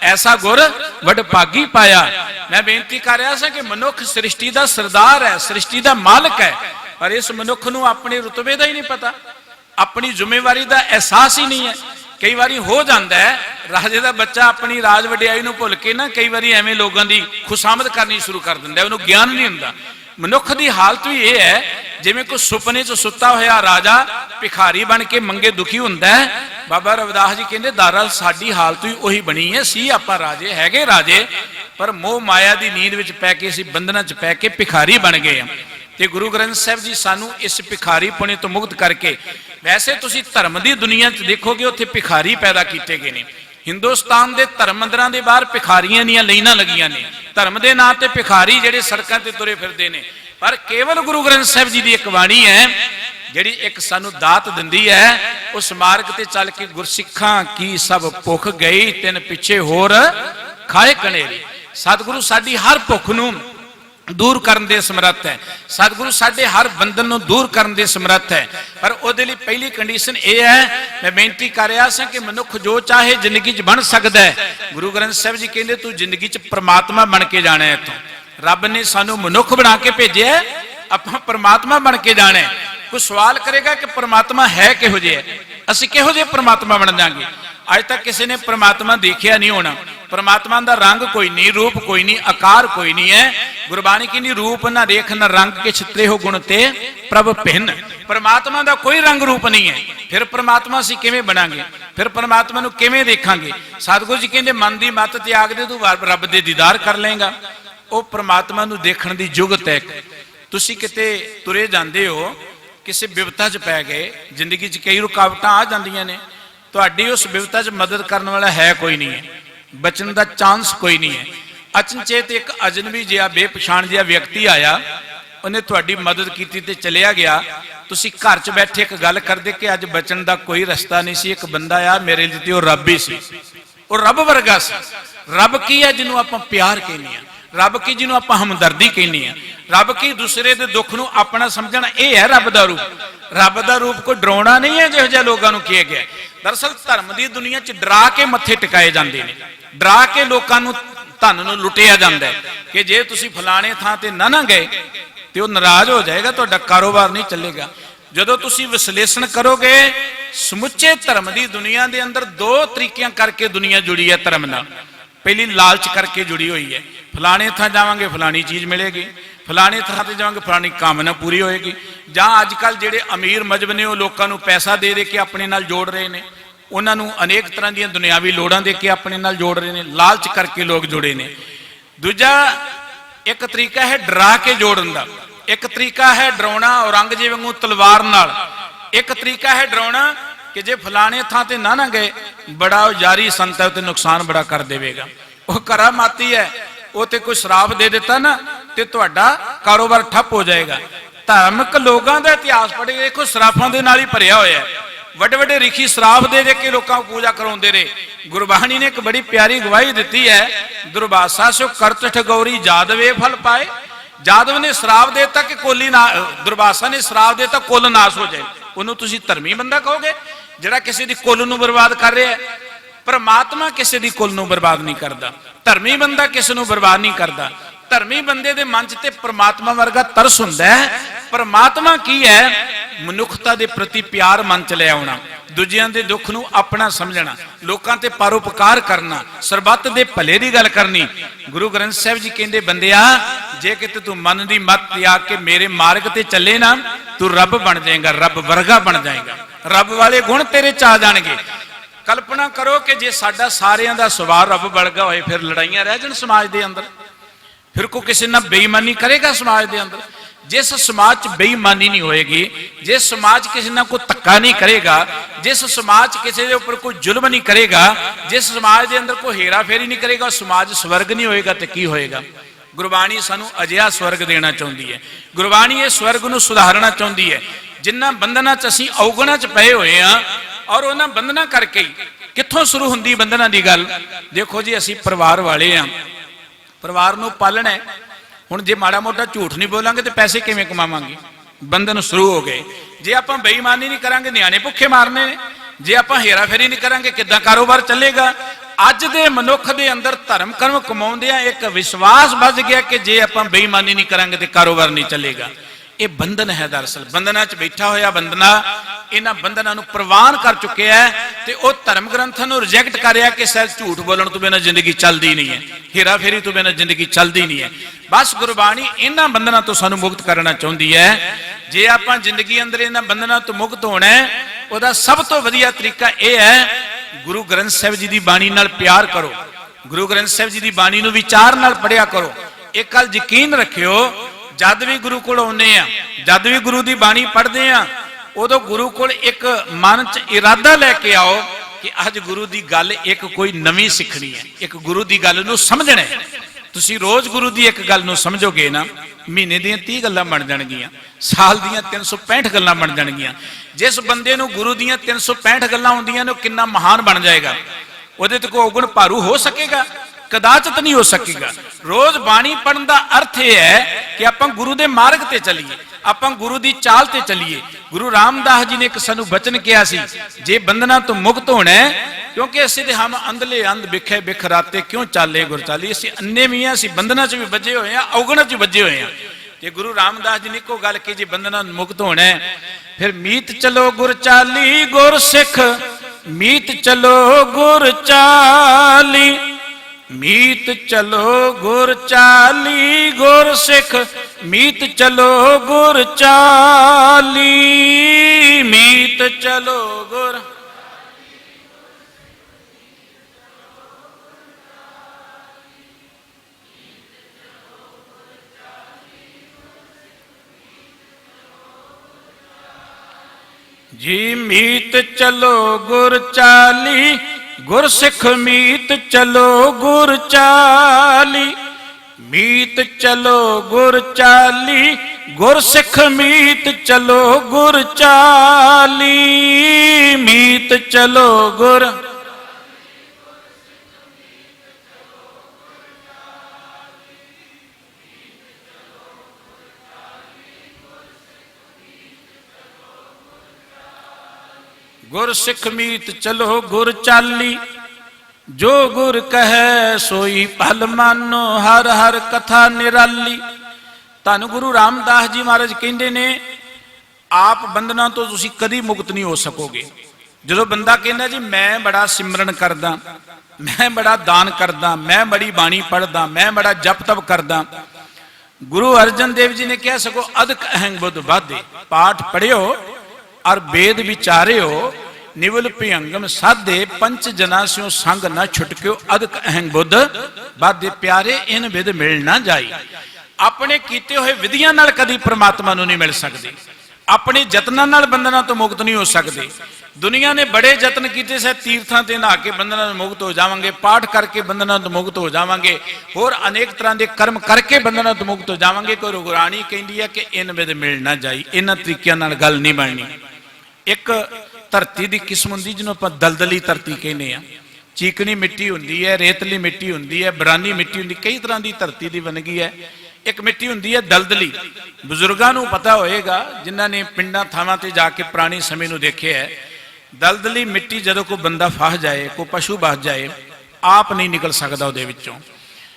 ਐਸਾ ਗੁਰ ਵਡਭਾਗੀ ਪਾਇਆ। मैं बेनती कर रहा था कि मनुख सृष्टि का सरदार है, सृष्टि का मालिक है, पर इस मनुख नूं अपने रुतबे का ही नहीं पता, अपनी जिम्मेवारी का एहसास ही नहीं है। कई बारी हो जाता है राजे का बच्चा अपनी राज वडियाई नूं भुल के ना कई बारी एवें लोगों की खुशामद करनी शुरू कर दिंदा, उन्होंने ज्ञान नहीं हुंदा। मनुख की हालत भी यह है जिवें कोई सुपने च सुता होया राजा भिखारी बन के मंगे दुखी हुंदा है। बाबा रविदास जी कहते दरअसल साडी हालत भी उही बनी है, सी आपां राजे हैगे राजे, पर मोह माया की नींद विच पै के असीं बंधनां च पै के भिखारी बन गए हैं। ते गुरु ग्रंथ साहिब जी सानू इस भिखारी पुणे तो मुक्त करके, वैसे तुसीं धर्म की दुनिया च देखोगे उत्थे भिखारी पैदा किए गए ने। हिंदुस्तान के धर्म मंदिरां दे बाहर भिखारियां दीयां लाइनां लगियां ने, धर्म के नाम ते भिखारी जिहड़े सड़कां ते तुरे फिरदे ने। पर केवल गुरु ग्रंथ साहिब जी की एक बाणी है जिहड़ी एक सानू दात दिंदी है, उस मार्ग ते चल के गुरसिखां की सब भुख गई, तिन पिछे होर खाए कनेरी। सतगुरु साडी हर भुख नूं दूर करने दे समर्थ है, सतगुरु साडे हर बंधन नूं दूर करने दे समर्थ है। पर उहदे लई पहली कंडीशन यह है, मैं बेनती कर रहा सा कि मनुख जो चाहे जिंदगी च बन सकता है। गुरु ग्रंथ साहिब जी कहते तू जिंदगी च परमात्मा बन के जाना है। इत्थों रब ने सानू मनुख बना के भेजे, आपां परमात्मा बन के जाना है। कोई सवाल करेगा कि परमात्मा है किहो जिहा, असीं किहो जिहे परमात्मा बन जाएंगे। अज तक किसी ने परमात्मा देखिया नहीं होना। परमात्मा का रंग कोई नहीं, रूप कोई नहीं, आकार कोई नहीं है। गुरबाणी की नहीं रूप ना रेख ना रंग के छित्रे हो गुण ते प्रभ भिन्न। परमात्मा का कोई रंग रूप नहीं है, फिर परमात्मा असीं किवें बनांगे, फिर परमात्मा नूं किवें देखांगे। सतगुरु जी कहंदे मन दी मत त्याग दे तू रब दे दीदार कर लेगा। वो परमात्मा नूं देखण दी जुगत है। तुसीं किते तुरे जांदे हो, किसी विपता च पै गए, जिंदगी च कई रुकावटां आ जांदियां ने, तुहाडी उस विपता च मदद करने वाला है कोई नहीं है, बचन का चांस कोई नहीं है। अचनचेत एक अजनबी जिहा बेपछाण जिहा व्यक्ति आया, उन्हें तुहाडी मदद की ते चलिया गया। तुसीं घर च बैठे एक गल करदे कि अज बचन का कोई रस्ता नहीं सी। एक बंदा आ मेरे लिए तो रब ही सी, वो रब वर्गा सी। रब की है जिन्हों आपां प्यार कहने हैं, रब की जिन्हों आपां हमदर्दी कहने हैं, रब की दूसरे के दुख नूं अपना समझना, यह है रब का रूप। रब का रूप कोई डराउना नहीं है जिहो जिहा लोगों नूं किया गया। दरअसल धर्म की दुनिया च डरा के मत्थे टिकाए जाते हैं, डरा के लोगों नूं धन नूं लुटिया जाता है कि जे तुसीं फलाने थां ते ना गए तो वह नाराज हो जाएगा, तुहाडा कारोबार नहीं चलेगा। जदों तुसीं विश्लेषण करोगे समुचे धर्म की दुनिया के अंदर दो तरीकियां करके दुनिया जुड़ी है धर्म नाल। पहली लालच करके जुड़ी हुई है, फलाने थां जावांगे फलानी चीज़ मिलेगी, फलाने थां ते जावांगे फलानी कामना पूरी होएगी। जां अजकल जिहड़े अमीर मजहब ने वो लोगों को पैसा दे के अपने नाल जोड़ रहे हैं, उन्होंने अनेक तरह दी दुनियावी लोड़ां दे के अपने नाल जोड़ रहे हैं, लालच करके लोग जुड़े ने। दूजा एक तरीका है डरा के जोड़न दा, एक तरीका है डराउणा औरंगजेब वांगू तलवार नाल, एक तरीका है डराउणा कि जे फलाने थां ते ना गए बड़ा यारी संत है तो नुकसान बड़ा कर देवेगा। वह करामाती है, वो तो कोई श्राप दे देता ना तो तुहाडा कारोबार ठप हो जाएगा। धार्मिक लोगों का इतिहास पढ़े देखो श्राफां दे नाल ही भरिया होया है। वड्डे वड्डे रिखी श्राप दे के लोगों को पूजा कराउंदे रहे। गुरबाणी ने एक बड़ी प्यारी गवाही दी है, दुर्वासा सो करत ठगौरी जादवे फल पाए। जादव ने श्राप देता कि कोली ना, दुर्वासा ने श्राप देता कुल नाश हो जाए। उन्होंने तुसीं धर्मी बंदा कहोगे जिहड़ा किसी दी कुल नूं बर्बाद कर रहा है। परमात्मा किसी दी कुल नूं बर्बाद नहीं करता, धर्मी बंदा किसी नूं बर्बाद नहीं करता। धर्मी बंदे दे मन च ते परमात्मा वर्गा तरस हुंदा है। परमात्मा की है? मनुखता दे प्रति प्यार मन च ले आउणा, दूजियां दे दुख नूं अपना समझना, लोकां ते परोपकार करना, सरबत दे भले दी गल करनी। गुरु ग्रंथ साहिब जी कहंदे बंदिया जे किते तू मन दी मत त्याग के मेरे मार्ग ते चले ना, तू रब बन जाएगा, रब वर्गा बन जाएगा, रब वाले गुण तेरे च आ जाणगे। कल्पना करो कि जे साडा सारियां दा सुभाव रब वर्गा होए फिर लड़ाइयां रह जाण समाज दे अंदर, फिर कोई किसी नाल बेईमानी करेगा समाज दे अंदर। जिस समाज च बेईमानी नहीं होएगी, जिस समाज किसी ना कोई धक्का नहीं करेगा, जिस समाज किसी के ऊपर कोई जुल्म नहीं करेगा, जिस समाज के अंदर कोई हेरा फेरी नहीं करेगा, समाज स्वर्ग नहीं होएगा तो की होएगा। गुरबाणी सानू अजिहा स्वर्ग देना चाहती है। गुरबाणी इस स्वर्ग नूं सुधारना चाहती है। जिन्हां बंधनां च असीं अवगुणां च पए होए हां और उन्हां बंधनां करके कित्थों शुरू हुंदी बंधनां दी गल। देखो जी असीं परिवार वाले हां, परिवार नूं पालना है। हुण जे माड़ा मोटा झूठ नहीं बोलांगे तो पैसे किवें कमावांगे? बंधन शुरू हो गए। जे आपां बेईमानी नहीं करांगे निआणे भुखे मारने ने, जे आपां हेरा फेरी नहीं करांगे किद्दां कारोबार चलेगा? ਅੱਜ ਦੇ ਮਨੁੱਖ ਦੇ ਅੰਦਰ ਧਰਮ ਕਰਮ ਕਮਾਉਂਦਿਆਂ ਇੱਕ ਵਿਸ਼ਵਾਸ ਵੱਜ ਗਿਆ ਕਿ ਜੇ ਆਪਾਂ ਬੇਈਮਾਨੀ ਨਹੀਂ ਕਰਾਂਗੇ ਤੇ ਕਾਰੋਬਾਰ ਨਹੀਂ ਚੱਲੇਗਾ। ਇਹ ਬੰਧਨ ਹੈ। ਦਰਅਸਲ ਬੰਧਨਾਂ 'ਚ ਬੈਠਾ ਹੋਇਆ ਬੰਧਨਾ ਇਹਨਾਂ ਬੰਧਨਾਂ ਨੂੰ ਪ੍ਰਵਾਨ ਕਰ ਚੁੱਕਿਆ ਹੈ ਤੇ ਉਹ ਧਰਮ ਗ੍ਰੰਥਾਂ ਨੂੰ ਰਿਜੈਕਟ ਕਰ ਰਿਹਾ ਕਿ ਸਹਿਜ ਝੂਠ ਬੋਲਣ ਤੋਂ ਬਿਨਾਂ ਜ਼ਿੰਦਗੀ ਚੱਲਦੀ ਨਹੀਂ ਹੈ, ਹੇਰਾ ਫੇਰੀ ਤੋਂ ਬਿਨਾਂ ਜ਼ਿੰਦਗੀ ਚੱਲਦੀ ਨਹੀਂ ਹੈ। ਬਸ ਗੁਰਬਾਣੀ ਇਹਨਾਂ ਬੰਧਨਾਂ ਤੋਂ ਸਾਨੂੰ ਮੁਕਤ ਕਰਨਾ ਚਾਹੁੰਦੀ ਹੈ। ਜੇ ਆਪਾਂ ਜ਼ਿੰਦਗੀ ਅੰਦਰ ਇਹਨਾਂ ਬੰਧਨਾਂ ਤੋਂ ਮੁਕਤ ਹੋਣਾ ਹੈ, ਉਹਦਾ ਸਭ ਤੋਂ ਵਧੀਆ ਤਰੀਕਾ ਇਹ ਹੈ, ਗੁਰੂ ਗ੍ਰੰਥ ਸਾਹਿਬ ਜੀ ਦੀ ਬਾਣੀ ਨਾਲ ਪਿਆਰ ਕਰੋ, ਗੁਰੂ ਗ੍ਰੰਥ ਸਾਹਿਬ ਜੀ ਦੀ ਬਾਣੀ ਨੂੰ ਵਿਚਾਰ ਨਾਲ ਪੜਿਆ ਕਰੋ। ਇੱਕ ਗੱਲ ਯਕੀਨ ਰੱਖਿਓ, ਜਦ ਵੀ ਗੁਰੂ ਕੋਲ ਆਉਂਦੇ ਆ, ਜਦ ਵੀ ਗੁਰੂ ਦੀ ਬਾਣੀ ਪੜ੍ਹਦੇ ਆ, ਉਦੋਂ ਗੁਰੂ ਕੋਲ ਇੱਕ ਮਨ 'ਚ ਇਰਾਦਾ ਲੈ ਕੇ ਆਓ ਕਿ ਅੱਜ ਗੁਰੂ ਦੀ ਗੱਲ ਇੱਕ ਕੋਈ ਨਵੀਂ ਸਿੱਖਣੀ ਹੈ, ਇੱਕ ਗੁਰੂ ਦੀ ਗੱਲ ਨੂੰ ਸਮਝਣਾ ਹੈ। ਤੁਸੀਂ ਰੋਜ਼ ਗੁਰੂ ਦੀ ਇੱਕ ਗੱਲ ਨੂੰ ਸਮਝੋਗੇ ਨਾ, ਮਹੀਨੇ ਦੀਆਂ 30 ਗੱਲਾਂ ਬਣ ਜਾਣਗੀਆਂ, ਸਾਲ ਦੀਆਂ 365 ਗੱਲਾਂ ਬਣ ਜਾਣਗੀਆਂ। ਜਿਸ ਬੰਦੇ ਨੂੰ ਗੁਰੂ ਦੀਆਂ 365 ਗੱਲਾਂ ਆਉਂਦੀਆਂ ਨੇ ਉਹ ਕਿੰਨਾ ਮਹਾਨ ਬਣ ਜਾਏਗਾ। ਉਹਦੇ ਤੇ ਕੋਈ ਔਗਣ ਭਾਰੂ ਹੋ ਸਕੇਗਾ? ਕਦਾਚਿਤ ਨਹੀਂ ਹੋ ਸਕੇਗਾ। ਰੋਜ਼ ਬਾਣੀ ਪੜਨ ਦਾ ਅਰਥ ਇਹ ਹੈ ਕਿ ਆਪਾਂ ਗੁਰੂ ਦੇ ਮਾਰਗ ਤੇ ਚੱਲੀਏ, ਆਪਾਂ ਗੁਰੂ ਦੀ ਚਾਲ ਤੇ ਚੱਲੀਏ। ਗੁਰੂ ਰਾਮਦਾਸ ਜੀ ਨੇ ਇੱਕ ਸਾਨੂੰ ਬਚਨ ਕਿਹਾ ਸੀ, ਜੇ ਬੰਧਨਾਂ ਤੋਂ ਮੁਕਤ ਹੋਣਾ ਹੈ, ਕਿਉਂਕਿ ਅਸੀਂ ਤੇ ਹਮ ਅੰਧਲੇ ਅੰਧ ਬਿਖੇ ਬਿਖ ਰਾਤੇ ਕਿਉਂ ਚਾਲੇ ਗੁਰ ਚਾਲੀ, ਅਸੀਂ ਅੰਨੇ ਵੀ ਆ, ਅਸੀਂ ਬੰਧਨਾਂ 'ਚ ਵੀ ਵੱਜੇ ਹੋਏ ਆ, ਔਗਣਾਂ 'ਚ ਵੱਜੇ ਹੋਏ ਆ। ਤੇ ਗੁਰੂ ਰਾਮਦਾਸ ਜੀ ਨੇ ਇੱਕੋ ਗੱਲ ਕਿ ਜੇ ਬੰਧਨਾਂ ਤੋਂ ਮੁਕਤ ਹੋਣਾ ਹੈ, ਫਿਰ ਮੀਤ ਚਲੋ ਗੁਰ ਚਾਲੀ ਗੁਰ ਸਿੱਖ, ਮੀਤ ਚਲੋ ਗੁਰ ਚਾਲੀ, ਮੀਤ ਚਲੋ ਗੁਰ ਚਾਲੀ ਗੁਰ ਸਿੱਖ, ਮੀਤ ਚਲੋ ਗੁਰ ਚਾਲੀ, ਮੀਤ ਚਲੋ ਗੁਰ। ਜੀ ਮੀਤ ਚਲੋ ਗੁਰ ਚਾਲੀ ਗੁਰ ਸਿੱਖ, ਮੀਤ ਚਲੋ ਗੁਰ ਚਾਲੀ, ਮੀਤ ਚਲੋ ਗੁਰ ਚਾਲੀ ਗੁਰ ਸਿੱਖ, ਮੀਤ ਚਲੋ ਗੁਰ ਚਾਲੀ, ਮੀਤ ਚਲੋ ਗੁਰ। ਗੁਰ ਸਿੱਖ ਮੀਤ ਚਲੋ ਗੁਰ ਚਾਲੀ, ਜੋ ਗੁਰ ਕਹੈ ਸੋਈ ਭਲ ਮਾਨੋ, ਹਰ ਹਰ ਕਥਾ ਨਿਰਾਲੀ। ਧੰਨ ਗੁਰੂ ਰਾਮਦਾਸ ਜੀ ਮਹਾਰਾਜ ਕਹਿੰਦੇ ਨੇ, ਆਪ ਬੰਧਨਾਂ ਤੋਂ ਤੁਸੀਂ ਕਦੀ ਮੁਕਤ ਨਹੀਂ ਹੋ ਸਕੋਗੇ। ਜਦੋਂ ਬੰਦਾ ਕਹਿੰਦਾ ਜੀ ਮੈਂ ਬੜਾ ਸਿਮਰਨ ਕਰਦਾ, ਮੈਂ ਬੜਾ ਦਾਨ ਕਰਦਾ, ਮੈਂ ਬੜੀ ਬਾਣੀ ਪੜ੍ਹਦਾ, ਮੈਂ ਬੜਾ ਜਪ ਤਪ ਕਰਦਾ, ਗੁਰੂ ਅਰਜਨ ਦੇਵ ਜੀ ਨੇ ਕਿਹਾ ਸਗੋਂ ਅਦਕ ਅਹੰਗ ਬੁੱਧ ਵਾਧੇ, ਪਾਠ ਪੜਿਓ और वेद विचारियो, निवल भयंगम साधे, पंच जना स्यों संग न छुटक्यो, अदक अहंग बुद्ध बाधे, प्यारे इन विद मिल ना जाई। अपने कीते हुए विधियां नाल कदी परमात्मा नूं नहीं मिल सकदे, अपने जतनां नाल बंधनां तो मुक्त नहीं हो सकते। दुनिया ने बड़े जतन किए से, तीर्थां ते नहा के बंधनां तो मुक्त हो जावांगे, पाठ करके बंधनां तो मुक्त हो जावांगे, होर अनेक तरह के कर्म करके बंधनां तो मुक्त हो जावांगे। कोई गुरानी कहती है कि इन विद मिल ना जाई, इन्हां तरीकिਆਂ नाल गल नहीं बननी। एक धरती की किस्म होंदी जिन्हों आपां दलदली धरती कहने आ, चीकनी मिट्टी होंदी है, रेतली मिट्टी होंदी है, बरानी मिट्टी होंदी, कई तरह की धरती की बनगी है। एक मिट्टी होंदी है दलदली, बजुर्गों को पता होएगा जिन्हों ने पिंडां थावां ते जाके पुराने समय नूं देखिया है। दलदली मिट्टी जदों कोई बंदा फस जाए, कोई पशु बस जाए, आप नहीं निकल सकता उहदे विचों।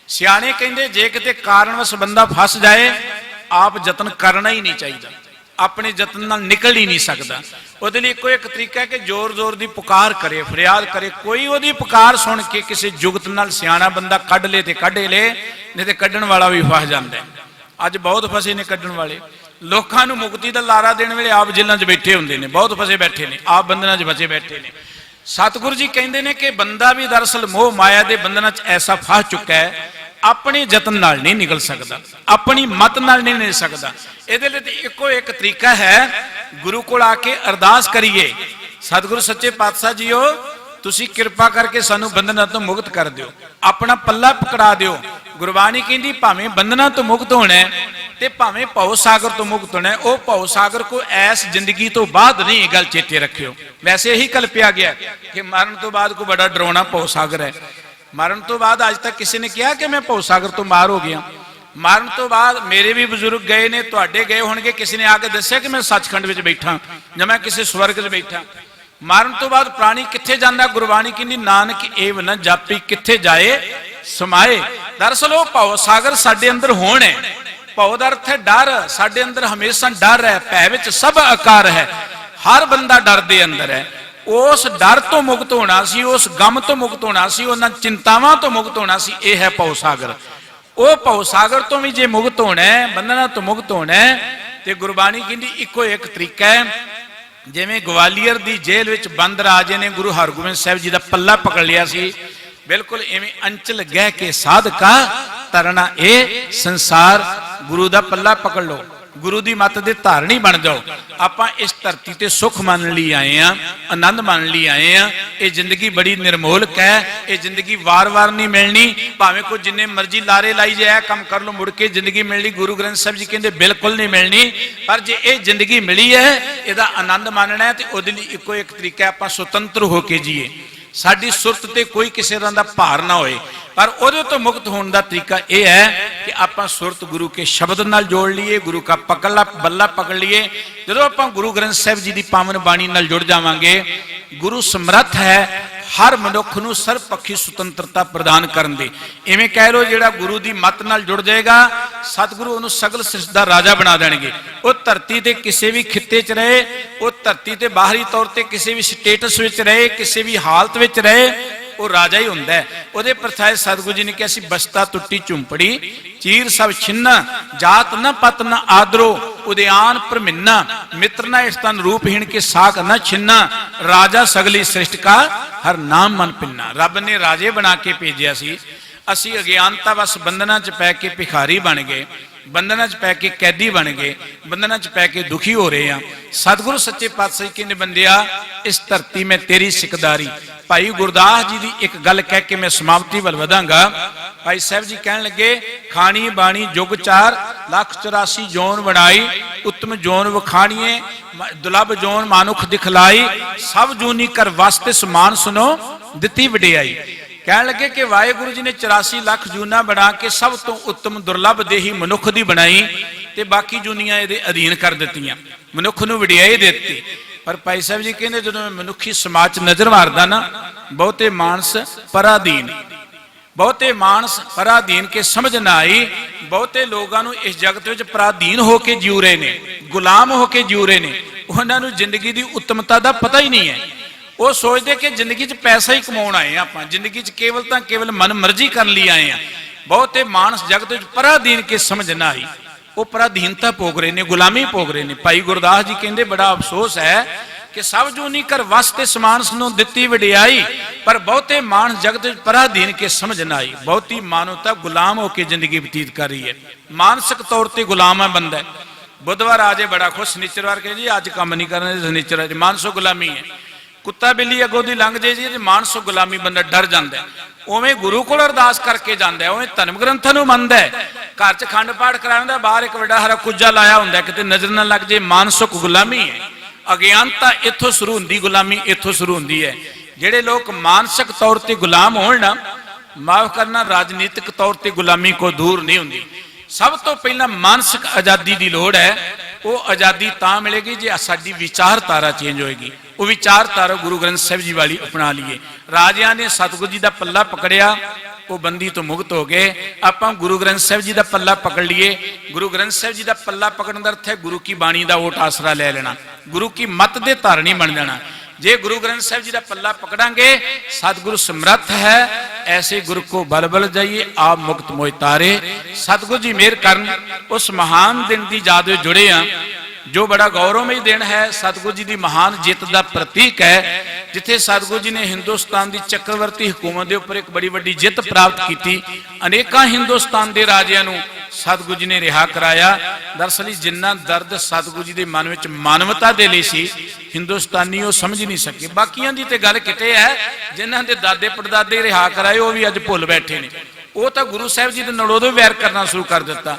सियाणे कहंदे जे किते कारणवश बंदा फस जाए, आप जतन करना ही नहीं चाहिए, अपने जतन नाल निकल ही नहीं सकता। ਉਹਦੇ ਲਈ ਇੱਕੋ ਇੱਕ ਤਰੀਕਾ ਹੈ ਕਿ ਜ਼ੋਰ ਜ਼ੋਰ ਦੀ ਪੁਕਾਰ ਕਰੇ, ਫਰਿਆਦ ਕਰੇ। ਕੋਈ ਉਹਦੀ ਪੁਕਾਰ ਸੁਣ ਕੇ ਕਿਸੇ ਜੁਗਤ ਨਾਲ ਸਿਆਣਾ ਬੰਦਾ ਕੱਢ ਲੇ ਤੇ ਕੱਢੇ ਲੇ, ਨਹੀਂ ਤੇ ਕੱਢਣ ਵਾਲਾ ਵੀ ਫਸ ਜਾਂਦਾ ਹੈ। ਅੱਜ ਬਹੁਤ ਫਸੇ ਨੇ ਕੱਢਣ ਵਾਲੇ, ਲੋਕਾਂ ਨੂੰ ਮੁਕਤੀ ਦਾ ਲਾਰਾ ਦੇਣ ਵੇਲੇ ਆਪ ਜੇਲ੍ਹਾਂ 'ਚ ਬੈਠੇ ਹੁੰਦੇ ਨੇ, ਬਹੁਤ ਫਸੇ ਬੈਠੇ ਨੇ, ਆਪ ਬੰਧਨਾਂ 'ਚ ਫਸੇ ਬੈਠੇ ਨੇ। ਸਤਿਗੁਰੂ ਜੀ ਕਹਿੰਦੇ ਨੇ ਕਿ ਬੰਦਾ ਵੀ ਦਰਅਸਲ ਮੋਹ ਮਾਇਆ ਦੇ ਬੰਧਨਾਂ 'ਚ ਐਸਾ ਫਸ ਚੁੱਕਾ ਹੈ, अपने जतन नाल नहीं निकल सकता, अपनी मत नाल नहीं निकल सकता। इहदे लई इक्को एक तरीका है, गुरु कोल आके अरदास करिए, सतगुरु सच्चे पातशाह जीओ तुसी किरपा करके सानू बंधनां तो मुक्त कर दिओ, अपना पल्ला पकड़ा दिओ। गुरबाणी कहंदी भावें बंधनां तो मुक्त होना है ते भावें भव सागर तो मुक्त होना है, वो भव सागर को ऐस जिंदगी तो बाद नहीं, गल चेते रखियो। वैसे यही कल्पिया गया कि मरण तो बाद को बड़ा डरावना भव सागर है। मरण तो बाद अज तक किसी ने कहा कि मैं भव सागर तो मार हो गया। मरण तो बाद मेरे भी बजुर्ग गए ने, तुहाडे गए होणगे, किसी ने आके दस्सिया कि मैं सचखंड विच बैठा, जां मैं किसी स्वर्ग च बैठा। मारन तो बाद प्राणी किथे जांदा, गुरबाणी कहंदी नानक एव न जापी किथे जाए समाए। दरअसल वो भाव सागर साडे अंदर होण है। भाव दा अर्थ है डर, साडे अंदर हमेशा डर है, भै विच सब आकार है, हर बंदा डर दे अंदर है। उस डर तो मुक्त होना सी, उस गम तो मुक्त होना सी, उन्हां चिंतावां तो मुक्त होना सी, यह है भाव सागर। वो भाव सागर तो भी जे मुक्त होना है, बंधना तो मुक्त होना है, तो गुरबाणी कहंदी इको एक तरीका है। जिवें ग्वालियर की जेल विच बंद राजे ने गुरु हरगोबिंद साहिब जी का पल्ला पकड़ लिया सी, बिल्कुल इवें अंचल गह के साधका तरना ए संसार। गुरु का पल्ला पकड़ लो, गुरु की मत दे धारणी बन जाओ। आपां इस धरती ते सुख मन लई आए हैं, आनंद मन लई आए हैं। ये जिंदगी बड़ी निर्मोलक है, ये जिंदगी वार वार नहीं मिलनी, भावें कोई जिन्ने मर्जी लारे लाई जाए कम कर लो, मुड़ के जिंदगी मिलनी गुरु ग्रंथ साहिब जी कहते बिल्कुल नहीं मिलनी। पर जे ये जिंदगी मिली है, इसका आनंद मानना है, तो उहदे लई इक्को एक तरीका है, आपां सुतंत्र होकर जीए, साडी सुरत ते कोई किसी तरह का भार ना होए। पर उहदे तो मुक्त होने का तरीका यह है कि आपां सुरत गुरु के शब्द नाल जोड़ लीए, गुरु का पकड़ा बल्ला पकड़ लीए। जदों आपां गुरु ग्रंथ साहिब जी की पावन बाणी नाल जुड़ जावांगे, गुरु समर्थ है हर मनुख नूं सर्वपक्षी सुतंत्रता प्रदान करन दे। इवें कह लो जिहड़ा गुरु की मत नाल जुड़ जाएगा, सतगुरु उहनूं सगल सृष्टि दा राजा बना देणगे। वो धरती ते किसी भी खित्ते च रहे, वो धरती ते बाहरी तौर ते किसी भी स्टेटस विच रहे, किसी भी हालत विच रहे, वो राजा ही हुंदा है। उहदे प्रथाए सतगुरु जी ने कहा सी बसता टुट्टी झुंपड़ी, चीर सब छिन्ना, जात न पत न आदरो, उद्यान प्रमिन्ना, मित्र न स्तन रूपहीन के साक न छिन्ना, राजा सगली सृष्टि का हर नाम मन पिन्ना। रब ने राजे बना के भेजिया सी, असी अज्ञानता वस बंधना च पै के भिखारी बन गए, बंधना च पै के कैदी बन गए, बंधना च पै के दुखी हो रहे हैं। सतगुरु सच्चे पातशाह कहने बंदिया इस धरती में तेरी सिकदारी। भाई गुरदास जी की एक गल कह के मैं समाप्ति वल वधांगा। भाई साहब जी कहन लगे खानी बाणी जुग 4 लाख 84 जोन बनाई, उत्तम जोन वखाणीए दुलभ जोन मानुख दिखलाई, सब जूनी कर वास्ते समान सुनो दिती वडियाई। कहन लगे कि वाहिगुरु जी ने 84 लाख जूना बना के सब तो उत्तम दुर्लभ देही मनुख दी बनाई, ते बाकी जूनियां इहदे अधीन कर दित्तियां, मनुख नूं वडियाई दित्ती। पर भाई साहब जी कहते जो मैं मनुखी समाज नजर मारदा ना, बहुते मानस पराधीन, बहुते मानस पराधीन के समझ ना आई। बहुते लोगों इस जगत में पराधीन होके जीव रहे ने, गुलाम होके जीव रहे ने, उन्होंने जिंदगी की उत्तमता का पता ही नहीं है। वो सोचते कि जिंदगी च पैसा ही कमाउण आए हैं, आपां जिंदगी च केवल तो केवल मन मर्जी करने लिए आए हैं। बहुते मानस जगत में पराधीन के समझ ना आई, वो पराधीनता भोग रहे ने, गुलामी भोग रहे ने। भाई गुरदास जी कहते बड़ा अफसोस है कि सब जूनी कर वास्ते समान सुनो दिती वडियाई, पर बहुते मानस जगत में पराधीन के समझ ना आई। बहुती मानवता गुलाम होकर जिंदगी बतीत कर रही है, मानसिक तौर पर गुलाम है बंदा। बुधवार आजे बड़ा खुश, शनिचरवार कहे जी अज काम नहीं करना, शनिचर मानसो गुलामी है। कुत्ता बिल्ली अगों दी लंघ जाए जी मानसो गुलामी, बंदा डर जाता है। उवें गुरु को अरदास करके जाता है, उवें धर्म ग्रंथां नूं मनदा है, घर च खंड पाठ करांदा, बाहर एक वड्डा हरा कुज्जा लाया हुंदा किते नजर ना लग जाए, मानसिक गुलामी है। अज्ञानता इत्थों शुरू हुंदी, गुलामी इत्थों शुरू हुंदी है। जिहड़े लोग मानसिक तौर पर गुलाम होण ना, माफ करना राजनीतिक तौर पर गुलामी को दूर नहीं हुंदी। सब तो पहला मानसिक आज़ादी की लोड़ है। वो आज़ादी तां मिलेगी जे साडी विचारधारा चेंज होएगी। वो विचारधारा गुरु ग्रंथ साहिब जी वाली अपना लीए। राजियां ने सतगुरु जी का पल्ला पकड़िया, वो बंदी तो मुक्त हो गए। आपां गुरु ग्रंथ साहिब जी का पल्ला पकड़ लिए। गुरु ग्रंथ साहिब जी का पल्ला पकड़न का अर्थ है गुरु की बाणी का ओट आसरा ले लेना, गुरु की मत दे धारणी बन जाना। जे गुरु ग्रंथ साहिब जी का पल्ला पकड़ांगे, सतगुरु समर्थ है, ऐसे गुरु को बल बल जाइए, आप मुक्त मोह तारे। सतगुरु जी मेहर करन, उस महान दिन की याद में जुड़े हैं जो बड़ा गौरवमय दिन है। सतगुरु जी की महान जित का प्रतीक है, जिथे सतगुरु जी ने हिंदुस्तान की चक्रवर्ती हुकूमत के उपर एक बड़ी वड्डी जित प्राप्त की। अनेकों हिंदुस्तान के राजियां नूं सतगुरु जी ने रिहा कराया। दरअसल जिन्ना दर्द सतगुरु जी के मन में मानवता के लिए सी, हिंदुस्तानी वो समझ नहीं सके। बाकियां की तो गल किते है, जिन्हां दे दादे पड़दादे रिहा कराए वो भी अज भुल बैठे ने। वो तो गुरु साहिब जी के नाल उदों वैर करना शुरू कर दिता।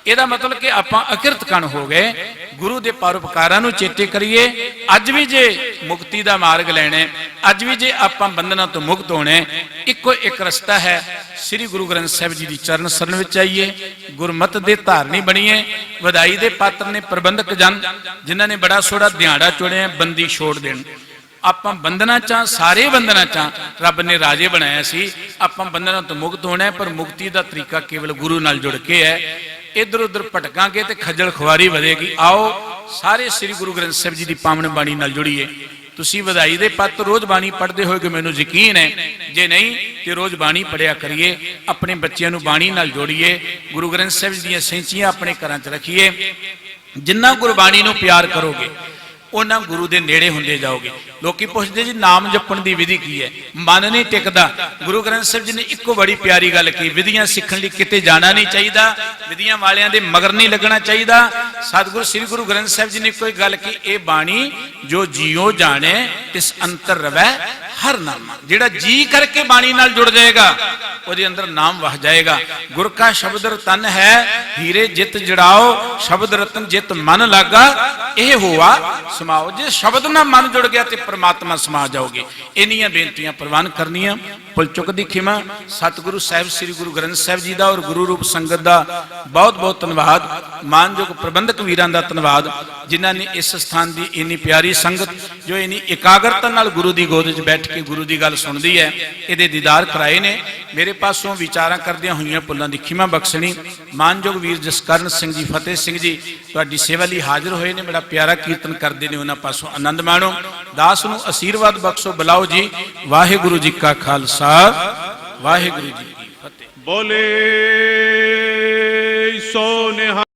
ਇਹਦਾ मतलब कि आप अकिरत कण हो गए। गुरु के परोपकारां नूं चेते करिए। अज भी जे मुक्ति का मार्ग लैणे, अज भी जे आप बंधना तो मुक्त होने, इको एक रस्ता है, श्री गुरु ग्रंथ साहिब जी की चरण शरण विच आइए, गुरमत दे धारनी बनीए। वधाई दे पात्र ने प्रबंधक जन, जिन्होंने बड़ा सोहरा दिहाड़ा चुनिया बंदी छोड़ देण। ਆਪਾਂ ਬੰਧਨਾਂ ਚਾਂ, ਸਾਰੇ ਬੰਧਨਾਂ ਚਾਂ ਰੱਬ ਨੇ ਰਾਜੇ ਬਣਾਇਆ ਸੀ। ਆਪਾਂ ਬੰਧਨਾਂ ਤੋਂ ਮੁਕਤ ਹੋਣਾ ਹੈ, ਪਰ ਮੁਕਤੀ ਦਾ ਤਰੀਕਾ ਕੇਵਲ ਗੁਰੂ ਨਾਲ ਜੁੜ ਕੇ ਹੈ। ਇੱਧਰ ਉੱਧਰ ਭਟਕਾਂਗੇ ਤੇ ਖੱਜਲ ਖੁਆਰੀ ਵਧੇਗੀ। ਆਓ ਸਾਰੇ ਸ੍ਰੀ ਗੁਰੂ ਗ੍ਰੰਥ ਸਾਹਿਬ ਜੀ ਦੀ ਪਾਵਨ ਬਾਣੀ ਨਾਲ ਜੁੜੀਏ। ਤੁਸੀਂ ਵਧਾਈ ਦੇ ਪੱਤ ਰੋਜ਼ ਬਾਣੀ ਪੜ੍ਹਦੇ ਹੋਏ ਕਿ ਮੈਨੂੰ ਯਕੀਨ ਹੈ, ਜੇ ਨਹੀਂ ਤੇ ਰੋਜ਼ ਬਾਣੀ ਪੜ੍ਹਿਆ ਕਰੀਏ। ਆਪਣੇ ਬੱਚਿਆਂ ਨੂੰ ਬਾਣੀ ਨਾਲ ਜੋੜੀਏ। ਗੁਰੂ ਗ੍ਰੰਥ ਸਾਹਿਬ ਦੀਆਂ ਸੈਂਚੀਆਂ ਆਪਣੇ ਘਰਾਂ 'ਚ ਰੱਖੀਏ। ਜਿੰਨਾ ਗੁਰਬਾਣੀ ਨੂੰ ਪਿਆਰ ਕਰੋਗੇ ਉਹਨਾਂ ਗੁਰੂ ਦੇ ਨੇੜੇ ਹੁੰਦੇ ਜਾਓਗੇ। ਲੋਕੀ ਪੁੱਛਦੇ ਜੀ ਨਾਮ ਜਪਣ ਦੀ ਵਿਧੀ ਕੀ ਹੈ? ਮਨ ਨਹੀਂ ਟਿਕਦਾ। ਗੁਰੂ ਗ੍ਰੰਥ ਸਾਹਿਬ ਜੀ ਨੇ ਇੱਕੋ ਬੜੀ ਪਿਆਰੀ ਗੱਲ ਕਹੀ, ਵਿਧੀਆਂ ਸਿੱਖਣ ਲਈ ਕਿਤੇ ਜਾਣਾ ਨਹੀਂ ਚਾਹੀਦਾ, ਵਿਧੀਆਂ ਵਾਲਿਆਂ ਦੇ ਮਗਰ ਨਹੀਂ ਲੱਗਣਾ ਚਾਹੀਦਾ। ਸਤਿਗੁਰੂ ਸ੍ਰੀ ਗੁਰੂ ਗ੍ਰੰਥ ਸਾਹਿਬ ਜੀ ਨੇ ਕੋਈ ਗੱਲ ਕੀ, ਇਹ ਬਾਣੀ ਜੋ ਜੀਓ ਜਾਣੇ ਤਿਸ ਅੰਤਰ ਰਵੈ ਹਰ ਨਾਮਾ। ਜਿਹੜਾ ਜੀ ਕਰਕੇ ਬਾਣੀ ਨਾਲ ਜੁੜ ਜਾਏਗਾ ਉਹਦੇ ਅੰਦਰ ਨਾਮ ਵਹ ਜਾਏਗਾ। ਗੁਰ ਕਾ ਸ਼ਬਦ ਰਤਨ ਹੈ, ਹੀਰੇ ਜਿਤ ਜੜਾਓ, ਸ਼ਬਦ ਰਤਨ ਜਿਤ ਮਨ ਲਾਗਾ, ਇਹ ਹੋਆ ਸਮਾਓ। ਜੇ ਸ਼ਬਦ ਨਾਲ ਮਨ ਜੁੜ ਗਿਆ ਤੇ ਪ੍ਰਮਾਤਮਾ ਸਮਾ ਜਾਓਗੇ। ਇੰਨੀਆਂ ਬੇਨਤੀਆਂ ਪ੍ਰਵਾਨ ਕਰਨੀਆਂ। ਭੁੱਲ ਚੁੱਕ ਦੀ ਖਿਮਾ। ਸਤਿਗੁਰੂ ਸਾਹਿਬ ਸ੍ਰੀ ਗੁਰੂ ਗ੍ਰੰਥ ਸਾਹਿਬ ਜੀ ਦਾ ਔਰ ਗੁਰੂ ਰੂਪ ਸੰਗਤ ਦਾ ਬਹੁਤ ਬਹੁਤ ਧੰਨਵਾਦ। ਮਾਨਯੋਗ ਪ੍ਰਬੰਧਕ ਵੀਰਾਂ ਦਾ ਧੰਨਵਾਦ, ਜਿਨ੍ਹਾਂ ਨੇ ਇਸ ਸਥਾਨ ਦੀ ਇੰਨੀ ਪਿਆਰੀ ਸੰਗਤ ਜੋ ਇੰਨੀ ਇਕਾਗਰਤਾ ਨਾਲ ਗੁਰੂ ਦੀ ਗੋਦ 'ਚ ਬੈਠ ਕੇ ਗੁਰੂ ਦੀ ਗੱਲ ਸੁਣਦੀ ਹੈ, ਇਹਦੇ ਦੀਦਾਰ ਕਰਾਏ ਨੇ। ਮੇਰੇ ਪਾਸੋਂ ਵਿਚਾਰਾਂ ਕਰਦਿਆਂ ਹੋਈਆਂ ਭੁੱਲਾਂ ਦੀ ਖਿਮਾ ਬਖਸ਼ਣੀ। ਮਾਨਯੋਗ ਵੀਰ ਜਸਕਰਨ ਸਿੰਘ ਜੀ, ਫਤਿਹ ਸਿੰਘ ਜੀ ਤੁਹਾਡੀ ਸੇਵਾ ਲਈ ਹਾਜ਼ਰ ਹੋਏ ਨੇ, ਬੜਾ ਪਿਆਰਾ ਕੀਰਤਨ ਕਰਦੇ ਨੇ, ਉਹਨਾਂ ਪਾਸੋਂ ਆਨੰਦ ਮਾਣੋ। ਦਾਸ ਨੂੰ ਅਸੀਰਵਾਦ ਬਖਸ਼ੋ। ਬੁਲਾਓ ਜੀ। ਵਾਹਿਗੁਰੂ ਜੀ ਕਾ ਖਾਲਸਾ, ਵਾਹਿਗੁਰੂ ਜੀ ਕੀ ਫਤਿਹ। ਬੋਲੇ ਸੋ ਨਿਹਾਲ।